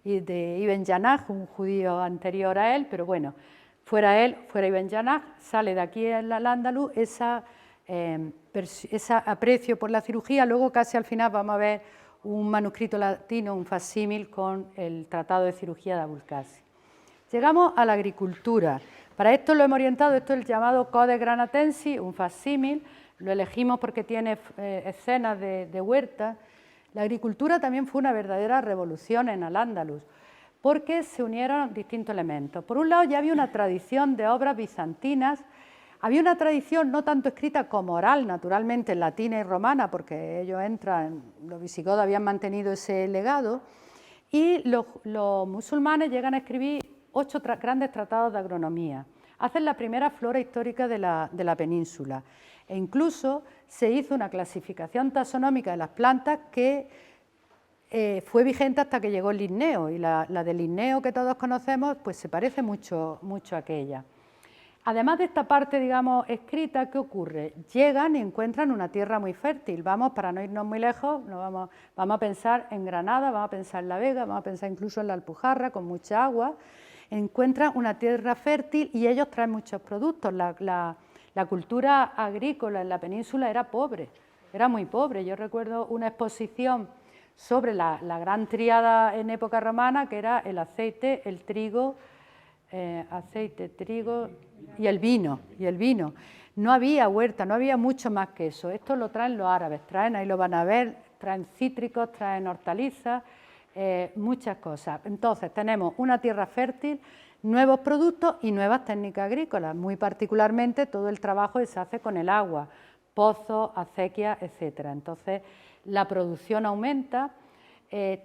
de Ibn Janaj, un judío anterior a él, pero bueno, fuera él, fuera Ibn Janaj, sale de aquí en Al-Ándalus ese aprecio por la cirugía. Luego casi al final vamos a ver un manuscrito latino, un facsímil con el tratado de cirugía de Abulcasi. Llegamos a la agricultura. Para esto lo hemos orientado, esto es el llamado Codex Granatensis, un facsímil, lo elegimos porque tiene escenas de huerta. La agricultura también fue una verdadera revolución en Al-Ándalus, porque se unieron distintos elementos. Por un lado ya había una tradición de obras bizantinas, había una tradición no tanto escrita como oral, naturalmente latina y romana, porque ellos los visigodos habían mantenido ese legado, y los musulmanes llegan a escribir 8 grandes tratados de agronomía. Hacen la primera flora histórica de la península. E incluso se hizo una clasificación taxonómica de las plantas que fue vigente hasta que llegó el Linneo, y la del Linneo que todos conocemos pues se parece mucho a aquella. Además de esta parte, digamos, escrita, ¿qué ocurre? Llegan y encuentran una tierra muy fértil. Vamos, para no irnos muy lejos, vamos a pensar en Granada, vamos a pensar en La Vega, vamos a pensar incluso en la Alpujarra, con mucha agua. Encuentran una tierra fértil y ellos traen muchos productos. La cultura agrícola en la península era pobre, era muy pobre. Yo recuerdo una exposición sobre la gran tríada en época romana, que era el aceite, el trigo, trigo y el vino. No había huerta, no había mucho más que eso. Esto lo traen los árabes, ahí lo van a ver, traen cítricos, traen hortalizas, muchas cosas. Entonces tenemos una tierra fértil, nuevos productos y nuevas técnicas agrícolas, muy particularmente todo el trabajo que se hace con el agua, pozos, acequias, etcétera. Entonces la producción aumenta.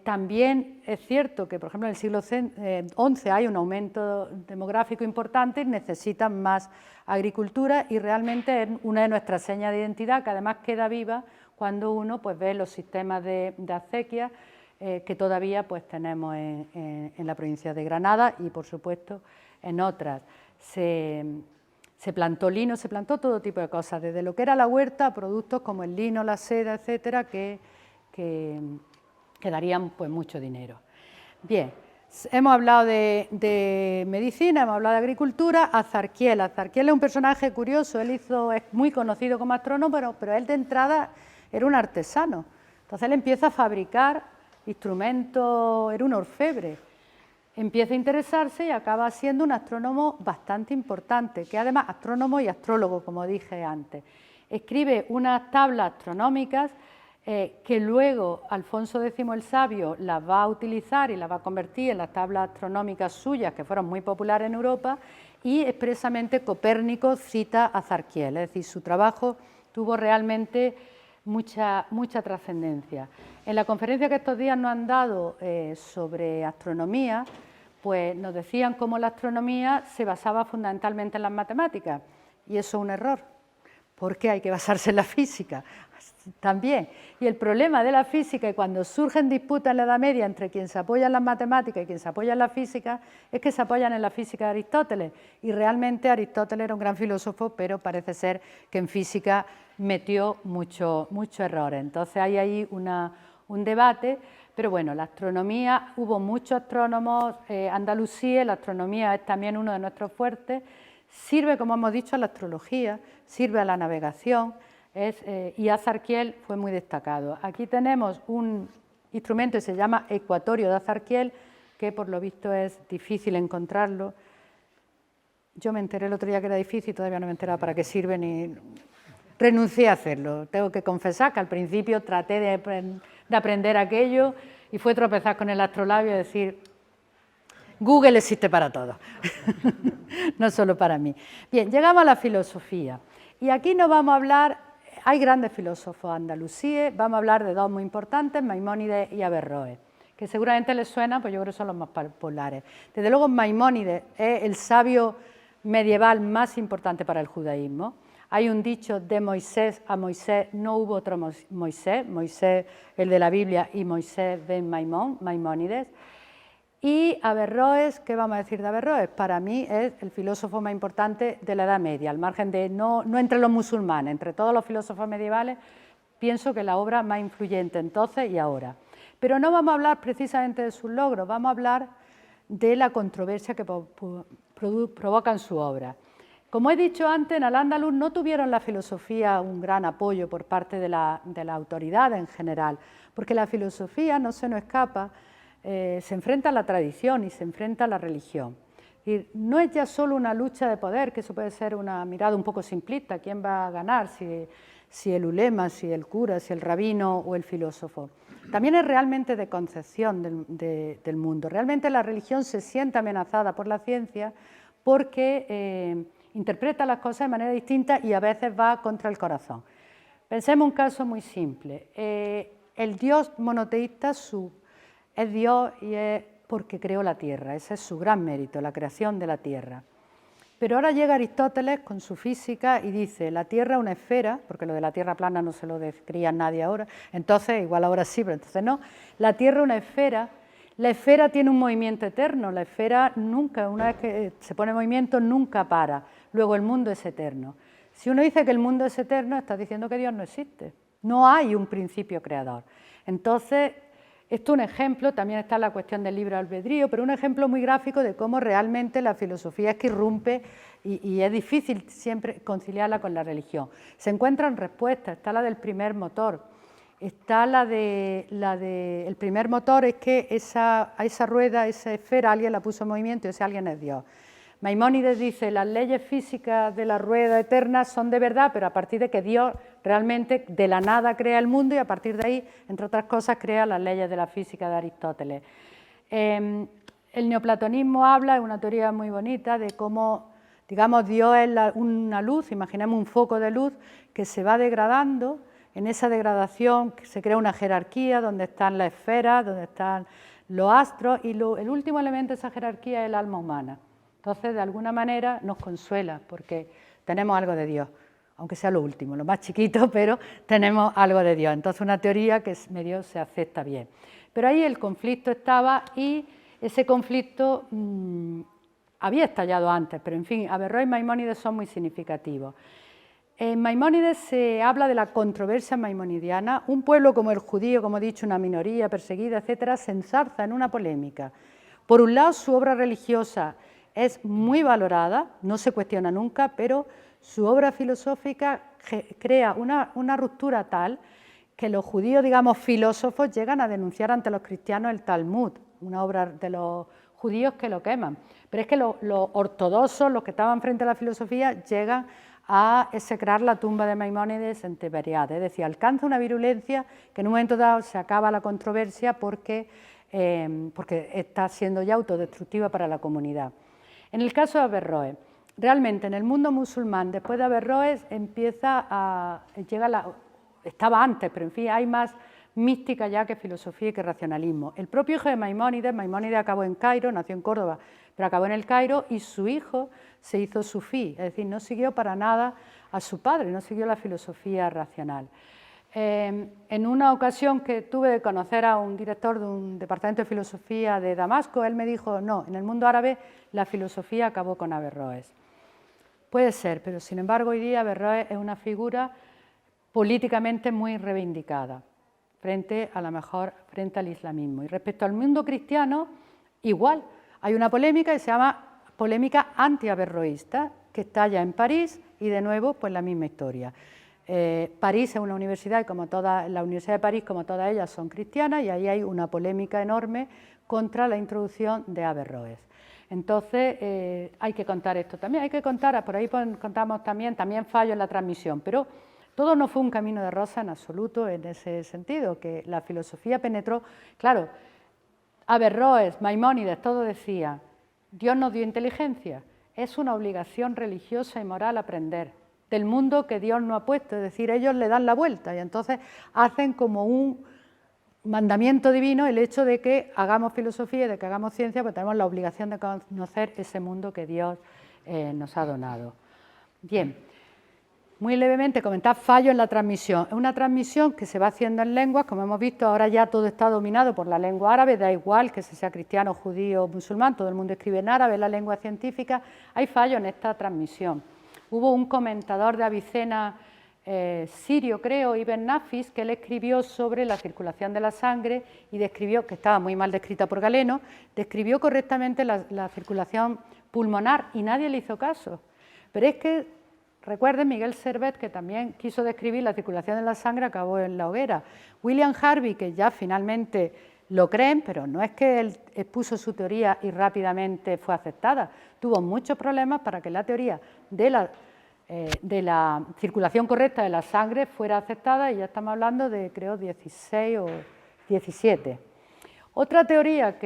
También es cierto que, por ejemplo, en el siglo XI hay un aumento demográfico importante y necesitan más agricultura, y realmente es una de nuestras señas de identidad que además queda viva cuando uno pues ve los sistemas de acequias que todavía pues tenemos en la provincia de Granada y por supuesto en otras. Se plantó lino, se plantó todo tipo de cosas, desde lo que era la huerta a productos como el lino, la seda, etcétera, que darían pues mucho dinero. Bien, hemos hablado de medicina, hemos hablado de agricultura. Azarquiel es un personaje curioso, es muy conocido como astrónomo, pero él de entrada era un artesano. Entonces él empieza a fabricar instrumentos, era un orfebre, empieza a interesarse y acaba siendo un astrónomo bastante importante, que además astrónomo y astrólogo, como dije antes. Escribe unas tablas astronómicas que luego Alfonso X el Sabio las va a utilizar y las va a convertir en las tablas astronómicas suyas, que fueron muy populares en Europa, y expresamente Copérnico cita a Azarquiel, es decir, su trabajo tuvo realmente mucha trascendencia. En la conferencia que estos días nos han dado sobre astronomía, pues nos decían cómo la astronomía se basaba fundamentalmente en las matemáticas, y eso es un error, porque hay que basarse en la física también. Y el problema de la física, y cuando surgen disputas en la Edad Media entre quien se apoya en las matemáticas y quien se apoya en la física, es que se apoyan en la física de Aristóteles. Y realmente Aristóteles era un gran filósofo, pero parece ser que en física metió muchos errores. Entonces hay ahí un debate, pero bueno, la astronomía, hubo muchos astrónomos, Andalucía, la astronomía es también uno de nuestros fuertes, sirve, como hemos dicho, a la astrología, sirve a la navegación, y Azarquiel fue muy destacado. Aquí tenemos un instrumento que se llama ecuatorio de Azarquiel, que por lo visto es difícil encontrarlo. Yo me enteré el otro día que era difícil, todavía no me he enterado para qué sirve, ni renuncié a hacerlo. Tengo que confesar que al principio traté de aprender aquello y fue tropezar con el astrolabio y decir, Google existe para todos, no solo para mí. Bien, llegamos a la filosofía y aquí nos vamos a hablar. Hay grandes filósofos andalusíes, vamos a hablar de dos muy importantes, Maimónides y Averroes, que seguramente les suenan, pues yo creo que son los más populares. Desde luego Maimónides es el sabio medieval más importante para el judaísmo. Hay un dicho, de Moisés a Moisés no hubo otro Moisés, Moisés el de la Biblia y Moisés ben Maimónides. Y Averroes, ¿qué vamos a decir de Averroes? Para mí es el filósofo más importante de la Edad Media, al margen de, no entre los musulmanes, entre todos los filósofos medievales, pienso que la obra más influyente entonces y ahora. Pero no vamos a hablar precisamente de sus logros, vamos a hablar de la controversia que provoca en su obra. Como he dicho antes, en Al-Ándalus no tuvieron la filosofía un gran apoyo por parte de la autoridad en general, porque la filosofía, no se nos escapa, se enfrenta a la tradición y se enfrenta a la religión. Y no es ya solo una lucha de poder, que eso puede ser una mirada un poco simplista, ¿quién va a ganar? Si el ulema, si el cura, si el rabino o el filósofo. También es realmente de concepción del mundo. Realmente la religión se siente amenazada por la ciencia porque interpreta las cosas de manera distinta y a veces va contra el corazón. Pensemos un caso muy simple. El Dios monoteísta es Dios y es porque creó la tierra, ese es su gran mérito, la creación de la tierra. Pero ahora llega Aristóteles con su física y dice, la tierra es una esfera, porque lo de la tierra plana no se lo creía nadie ahora, entonces, igual ahora sí, pero entonces no, la tierra es una esfera, la esfera tiene un movimiento eterno, la esfera nunca, una vez que se pone en movimiento, nunca para, luego el mundo es eterno. Si uno dice que el mundo es eterno, está diciendo que Dios no existe, no hay un principio creador. Entonces, esto es un ejemplo, también está la cuestión del libre albedrío, pero un ejemplo muy gráfico de cómo realmente la filosofía es que irrumpe y es difícil siempre conciliarla con la religión. Se encuentran respuestas, está la del primer motor, está el primer motor es que a esa rueda, esa esfera, alguien la puso en movimiento y ese alguien es Dios. Maimónides dice, las leyes físicas de la rueda eterna son de verdad, pero a partir de que Dios realmente de la nada crea el mundo y a partir de ahí, entre otras cosas, crea las leyes de la física de Aristóteles. El neoplatonismo habla, es una teoría muy bonita, de cómo, digamos, Dios es una luz, imaginemos un foco de luz que se va degradando, en esa degradación se crea una jerarquía donde están las esferas, donde están los astros y el último elemento de esa jerarquía es el alma humana. Entonces, de alguna manera, nos consuela, porque tenemos algo de Dios, aunque sea lo último, lo más chiquito, pero tenemos algo de Dios. Entonces, una teoría que medio se acepta bien. Pero ahí el conflicto estaba y ese conflicto había estallado antes, pero en fin, Averroes y Maimónides son muy significativos. En Maimónides se habla de la controversia maimonidiana. Un pueblo como el judío, como he dicho, una minoría perseguida, etcétera, se enzarza en una polémica. Por un lado, su obra religiosa es muy valorada, no se cuestiona nunca, pero su obra filosófica crea una ruptura tal que los judíos, digamos, filósofos, llegan a denunciar ante los cristianos el Talmud, una obra de los judíos que lo queman. Pero es que los ortodoxos, los que estaban frente a la filosofía, llegan a execrar la tumba de Maimónides en Tiberiade, es decir, alcanza una virulencia que en un momento dado se acaba la controversia porque está siendo ya autodestructiva para la comunidad. En el caso de Averroes, realmente en el mundo musulmán, después de Averroes estaba antes, pero en fin, hay más mística ya que filosofía y que racionalismo. El propio hijo de Maimónides acabó en Cairo, nació en Córdoba, pero acabó en el Cairo y su hijo se hizo sufí, es decir, no siguió para nada a su padre, no siguió la filosofía racional. En una ocasión que tuve de conocer a un director de un departamento de filosofía de Damasco, él me dijo, no, en el mundo árabe la filosofía acabó con Averroes. Puede ser, pero sin embargo hoy día Averroes es una figura políticamente muy reivindicada frente al islamismo. Y respecto al mundo cristiano, igual, hay una polémica que se llama polémica anti-averroísta, que estalla en París y de nuevo pues la misma historia. París es una universidad y la Universidad de París, como todas ellas, son cristianas y ahí hay una polémica enorme contra la introducción de Averroes. Entonces hay que contar esto también, hay que contar, por ahí contamos también fallo en la transmisión, pero todo no fue un camino de rosa en absoluto en ese sentido, que la filosofía penetró, claro, Averroes, Maimónides, todo decía, Dios nos dio inteligencia, es una obligación religiosa y moral aprender del mundo que Dios nos ha puesto, es decir, ellos le dan la vuelta y entonces hacen como un mandamiento divino el hecho de que hagamos filosofía y de que hagamos ciencia, pues tenemos la obligación de conocer ese mundo que Dios nos ha donado. Bien, muy levemente comentar fallo en la transmisión. Es una transmisión que se va haciendo en lenguas, como hemos visto, ahora ya todo está dominado por la lengua árabe, da igual que sea cristiano, judío o musulmán, todo el mundo escribe en árabe, la lengua científica, hay fallo en esta transmisión. Hubo un comentador de Avicena sirio, creo, Ibn Nafis, que él escribió sobre la circulación de la sangre y describió, que estaba muy mal descrita por Galeno, describió correctamente la circulación pulmonar y nadie le hizo caso. Pero es que, recuerden, Miguel Servet, que también quiso describir la circulación de la sangre, acabó en la hoguera. William Harvey, que ya finalmente lo creen, pero no es que él expuso su teoría y rápidamente fue aceptada. Tuvo muchos problemas para que la teoría de la circulación correcta de la sangre fuera aceptada y ya estamos hablando de, creo, 16 o 17. Otra teoría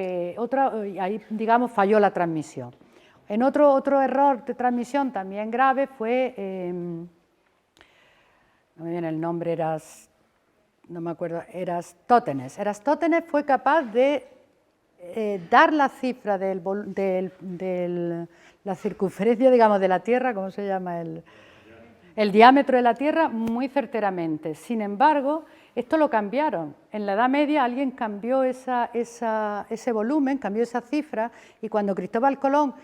ahí, digamos, falló la transmisión. En otro error de transmisión también grave fue, no me viene el nombre, no me acuerdo, Erastótenes. Erastótenes fue capaz de dar la cifra de la circunferencia, digamos, de la Tierra, ¿cómo se llama? El diámetro de la Tierra muy certeramente. Sin embargo, esto lo cambiaron. En la Edad Media alguien cambió ese volumen, cambió esa cifra, y cuando Cristóbal Colón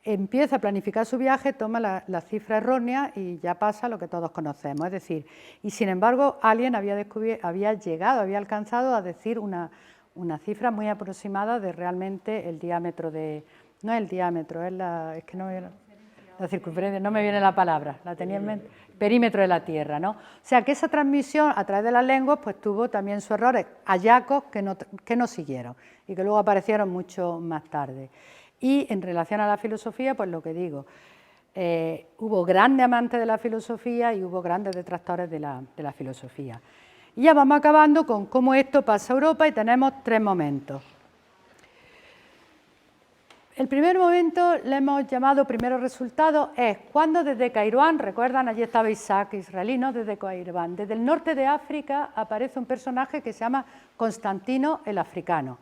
empieza a planificar su viaje, toma la cifra errónea y ya pasa lo que todos conocemos. Es decir, y sin embargo, alguien había alcanzado a decir una cifra muy aproximada de realmente el diámetro no es el diámetro, es que no la circunferencia, no me viene la palabra, la tenía en mente, perímetro de la Tierra, ¿no? O sea que esa transmisión a través de las lenguas pues tuvo también sus errores, hallazgos que no siguieron y que luego aparecieron mucho más tarde. Y en relación a la filosofía, pues lo que digo, hubo grandes amantes de la filosofía y hubo grandes detractores de la filosofía. Y ya vamos acabando con cómo esto pasa a Europa y tenemos 3 momentos. El primer momento le hemos llamado primeros resultados, es cuando desde Kairouán, recuerdan, allí estaba Isaac, israelí, desde Kairouán, desde el norte de África aparece un personaje que se llama Constantino el Africano.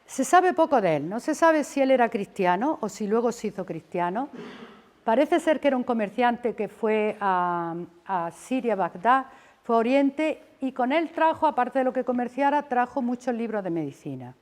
Se sabe poco de él, no se sabe si él era cristiano o si luego se hizo cristiano. Parece ser que era un comerciante que fue a Siria, Bagdad, fue a Oriente y con él trajo, aparte de lo que comerciara, trajo muchos libros de medicina.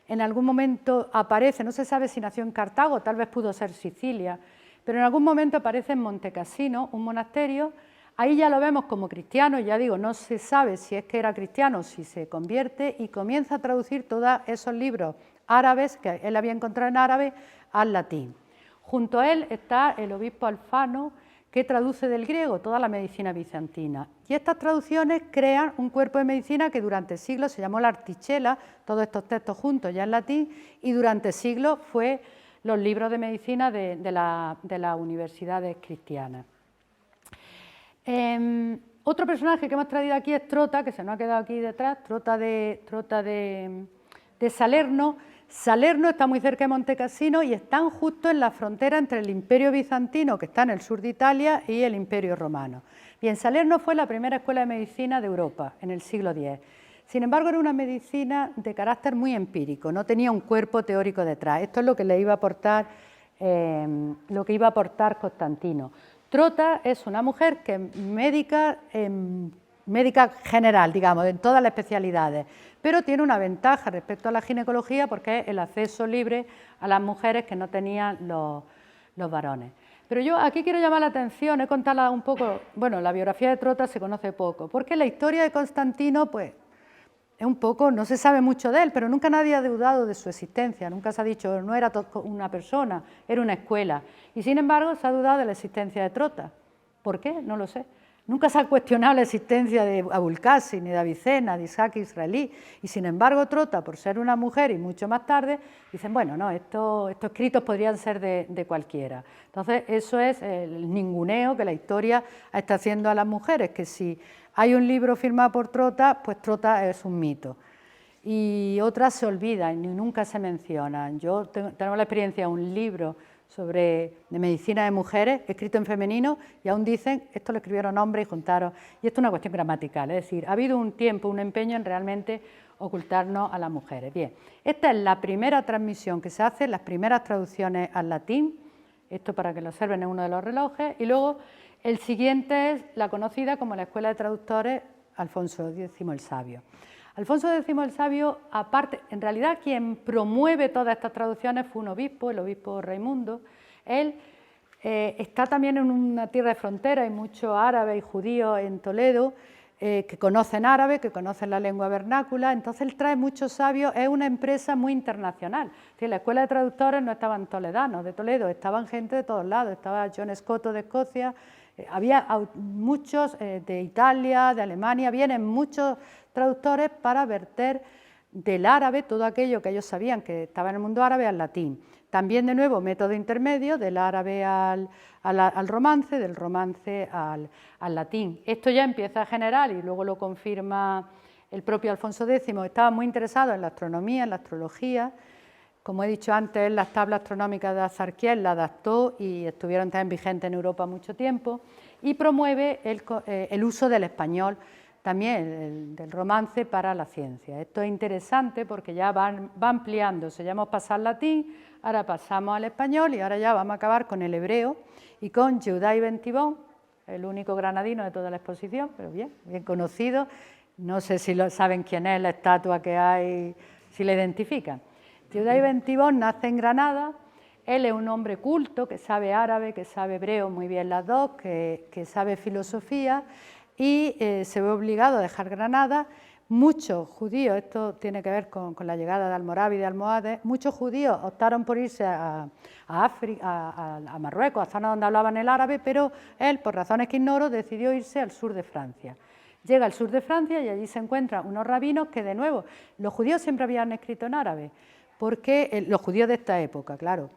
En algún momento aparece, no se sabe si nació en Cartago, tal vez pudo ser Sicilia, pero en algún momento aparece en Montecassino, un monasterio. Ahí ya lo vemos como cristiano, ya digo, no se sabe si es que era cristiano o si se convierte y comienza a traducir todos esos libros árabes que él había encontrado en árabe al latín. Junto a él está el obispo Alfano, que traduce del griego toda la medicina bizantina. Y estas traducciones crean un cuerpo de medicina que durante siglos se llamó la Artichela, todos estos textos juntos ya en latín, y durante siglos fue los libros de medicina de las universidades cristianas. Otro personaje que hemos traído aquí es Trota, que se nos ha quedado aquí detrás, Trota de Salerno. Salerno está muy cerca de Montecassino y están justo en la frontera entre el Imperio Bizantino, que está en el sur de Italia, y el Imperio Romano. Bien, Salerno fue la primera escuela de medicina de Europa en el siglo X. Sin embargo, era una medicina de carácter muy empírico, no tenía un cuerpo teórico detrás. Esto es lo que le iba a aportar, Constantino. Trota es una mujer que es médica general, digamos, en todas las especialidades, pero tiene una ventaja respecto a la ginecología porque es el acceso libre a las mujeres que no tenían los varones. Pero yo aquí quiero llamar la atención, he contado un poco, bueno, la biografía de Trota se conoce poco, porque la historia de Constantino, pues, es un poco, no se sabe mucho de él, pero nunca nadie ha dudado de su existencia, nunca se ha dicho, no era una persona, era una escuela, y sin embargo se ha dudado de la existencia de Trota. ¿Por qué? No lo sé. Nunca se ha cuestionado la existencia de Abulcasi, ni de Avicena, de Isaac Israelí, y sin embargo Trota, por ser una mujer y mucho más tarde, dicen, bueno, no, estos escritos podrían ser de cualquiera. Entonces, eso es el ninguneo que la historia está haciendo a las mujeres, que si hay un libro firmado por Trota, pues Trota es un mito. Y otras se olvidan y nunca se mencionan. Tenemos la experiencia de un libro de medicina de mujeres, escrito en femenino, y aún dicen, esto lo escribieron hombres y juntaron, y esto es una cuestión gramatical, es decir, ha habido un tiempo, un empeño en realmente ocultarnos a las mujeres. Bien, esta es la primera transmisión que se hace, las primeras traducciones al latín, esto para que lo observen en uno de los relojes, y luego el siguiente es la conocida como la Escuela de Traductores Alfonso X el Sabio. Alfonso X el Sabio, aparte, en realidad quien promueve todas estas traducciones fue un obispo, el obispo Raimundo. Él está también en una tierra de frontera, hay muchos árabes y judíos en Toledo que conocen árabe, que conocen la lengua vernácula, entonces él trae muchos sabios, es una empresa muy internacional. Es decir, la Escuela de Traductores no estaban toledanos de Toledo, estaban gente de todos lados, estaba John Scotto de Escocia, había muchos de Italia, de Alemania, vienen muchos traductores para verter del árabe todo aquello que ellos sabían que estaba en el mundo árabe al latín. También, de nuevo, método intermedio del árabe al romance, del romance al latín. Esto ya empieza a generar, y luego lo confirma el propio Alfonso X, estaba muy interesado en la astronomía, en la astrología. Como he dicho antes, las tablas astronómicas de Azarquiel la adaptó y estuvieron también vigentes en Europa mucho tiempo, y promueve el uso del español, también del romance para la ciencia. Esto es interesante porque ya va ampliándose, ya hemos pasado al latín, ahora pasamos al español y ahora ya vamos a acabar con el hebreo y con Jeuday ben Tibón, el único granadino de toda la exposición, pero bien conocido. No sé si saben quién es la estatua que hay, si la identifican. Jeuday ben Tibón nace en Granada, él es un hombre culto que sabe árabe, que sabe hebreo muy bien las dos, que sabe filosofía, y se ve obligado a dejar Granada. Muchos judíos, esto tiene que ver con la llegada de Almorávide y de Almohades, muchos judíos optaron por irse a África, a Marruecos, a zonas donde hablaban el árabe, pero él, por razones que ignoro, decidió irse al sur de Francia. Llega al sur de Francia y allí se encuentran unos rabinos que, de nuevo, los judíos siempre habían escrito en árabe, porque los judíos de esta época, claro,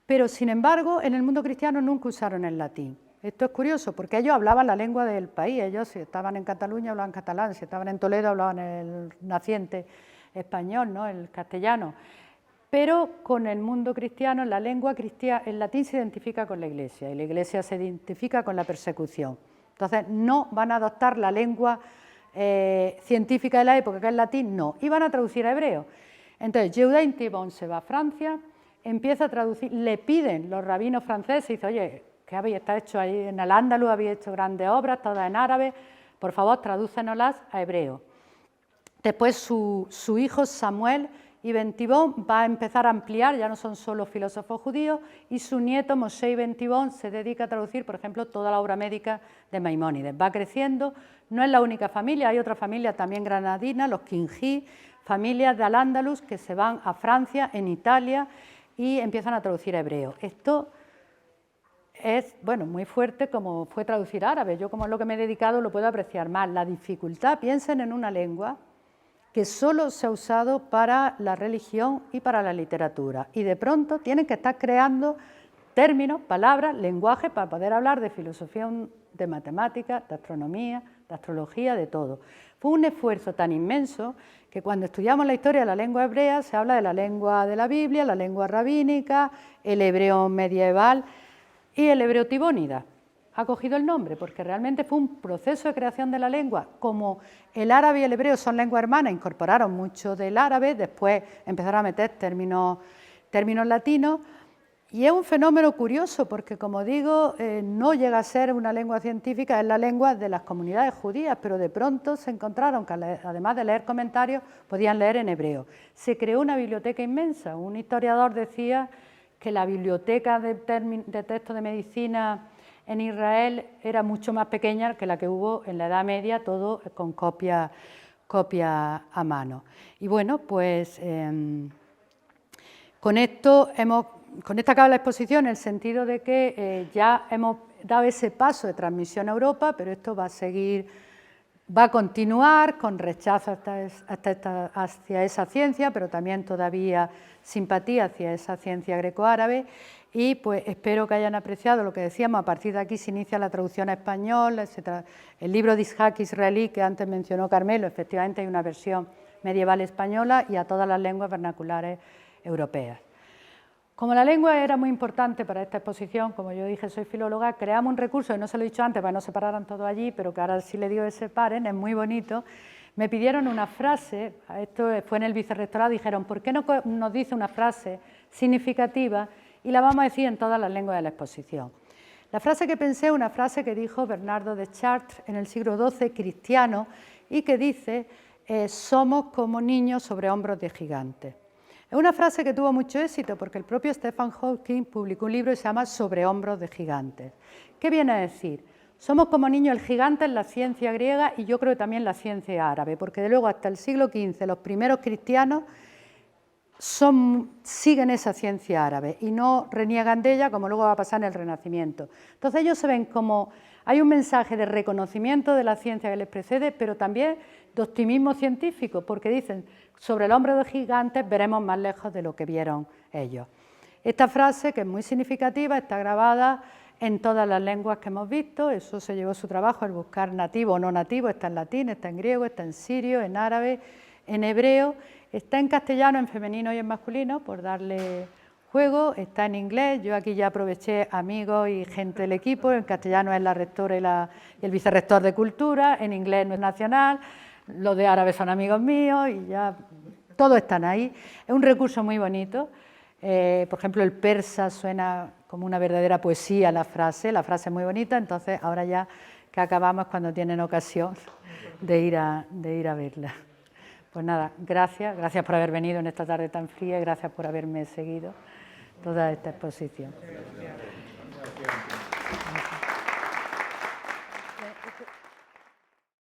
pero sin embargo en el mundo cristiano nunca usaron el latín. Esto es curioso porque ellos hablaban la lengua del país, ellos si estaban en Cataluña hablaban catalán, si estaban en Toledo hablaban el naciente español, ¿no?, el castellano, pero con el mundo cristiano, la lengua cristiana, el latín se identifica con la Iglesia y la Iglesia se identifica con la persecución. Entonces no van a adoptar la lengua científica de la época, que es el latín, no, y van a traducir a hebreo. Entonces Jeuday ben Tibón se va a Francia, empieza a traducir, le piden los rabinos franceses y dice, oye, ¿qué habéis estado hecho ahí en el Al-Ándalus? Habéis hecho grandes obras, todas en árabe, por favor, tradúcenoslas a hebreo. Después su hijo Samuel ibn Tibón va a empezar a ampliar, ya no son solo filósofos judíos, y su nieto Moshe ibn Tibón se dedica a traducir, por ejemplo, toda la obra médica de Maimónides. Va creciendo, no es la única familia, hay otra familia también granadina, los Quinjí, familias de Al-Ándalus que se van a Francia, en Italia, y empiezan a traducir a hebreo. Esto es, bueno, muy fuerte como fue traducir árabe. Yo, como es lo que me he dedicado, lo puedo apreciar más. La dificultad, piensen en una lengua que solo se ha usado para la religión y para la literatura. Y de pronto tienen que estar creando términos, palabras, lenguaje para poder hablar de filosofía, de matemáticas, de astronomía, de astrología, de todo. Fue un esfuerzo tan inmenso que cuando estudiamos la historia de la lengua hebrea se habla de la lengua de la Biblia, la lengua rabínica, el hebreo medieval y el hebreo tibónida. Ha cogido el nombre porque realmente fue un proceso de creación de la lengua. Como el árabe y el hebreo son lenguas hermanas, incorporaron mucho del árabe, después empezaron a meter términos latinos, Y es un fenómeno curioso porque, como digo, no llega a ser una lengua científica, es la lengua de las comunidades judías, pero de pronto se encontraron que, además de leer comentarios, podían leer en hebreo. Se creó una biblioteca inmensa. Un historiador decía que la biblioteca de textos de medicina en Israel era mucho más pequeña que la que hubo en la Edad Media, todo con copia a mano. Y bueno, pues con esta acaba la exposición en el sentido de que ya hemos dado ese paso de transmisión a Europa, pero esto va a seguir, va a continuar con rechazo hacia esa ciencia, pero también todavía simpatía hacia esa ciencia grecoárabe. Y pues espero que hayan apreciado lo que decíamos, a partir de aquí se inicia la traducción a español, etc. El libro de Ishaq israelí que antes mencionó Carmelo, efectivamente hay una versión medieval española y a todas las lenguas vernaculares europeas. Como la lengua era muy importante para esta exposición, como yo dije, soy filóloga, creamos un recurso, que no se lo he dicho antes para que no se pararan todo allí, pero que ahora sí le digo que se paren, es muy bonito. Me pidieron una frase, esto fue en el vicerrectorado, dijeron, ¿por qué no nos dice una frase significativa y la vamos a decir en todas las lenguas de la exposición? La frase que pensé es una frase que dijo Bernardo de Chartres en el siglo XII, cristiano, y que dice, somos como niños sobre hombros de gigantes. Es una frase que tuvo mucho éxito porque el propio Stephen Hawking publicó un libro que se llama Sobre hombros de gigantes. ¿Qué viene a decir? Somos como niños, el gigante en la ciencia griega y yo creo que también la ciencia árabe, porque de luego hasta el siglo XV los primeros cristianos siguen esa ciencia árabe y no reniegan de ella como luego va a pasar en el Renacimiento. Entonces ellos se ven como, hay un mensaje de reconocimiento de la ciencia que les precede, pero también de optimismo científico, porque dicen, sobre el hombro de gigantes veremos más lejos de lo que vieron ellos. Esta frase, que es muy significativa, está grabada en todas las lenguas que hemos visto, eso se llevó su trabajo, el buscar nativo o no nativo, está en latín, está en griego, está en sirio, en árabe, en hebreo, está en castellano, en femenino y en masculino, por darle juego, está en inglés, yo aquí ya aproveché amigos y gente del equipo, en castellano es la rectora y el vicerrector de Cultura, en inglés no es nacional, los de árabe son amigos míos y ya todos están ahí. Es un recurso muy bonito. Por ejemplo, el persa suena como una verdadera poesía la frase es muy bonita, entonces ahora ya que acabamos cuando tienen ocasión de ir a verla. Pues nada, gracias por haber venido en esta tarde tan fría y gracias por haberme seguido toda esta exposición. Gracias.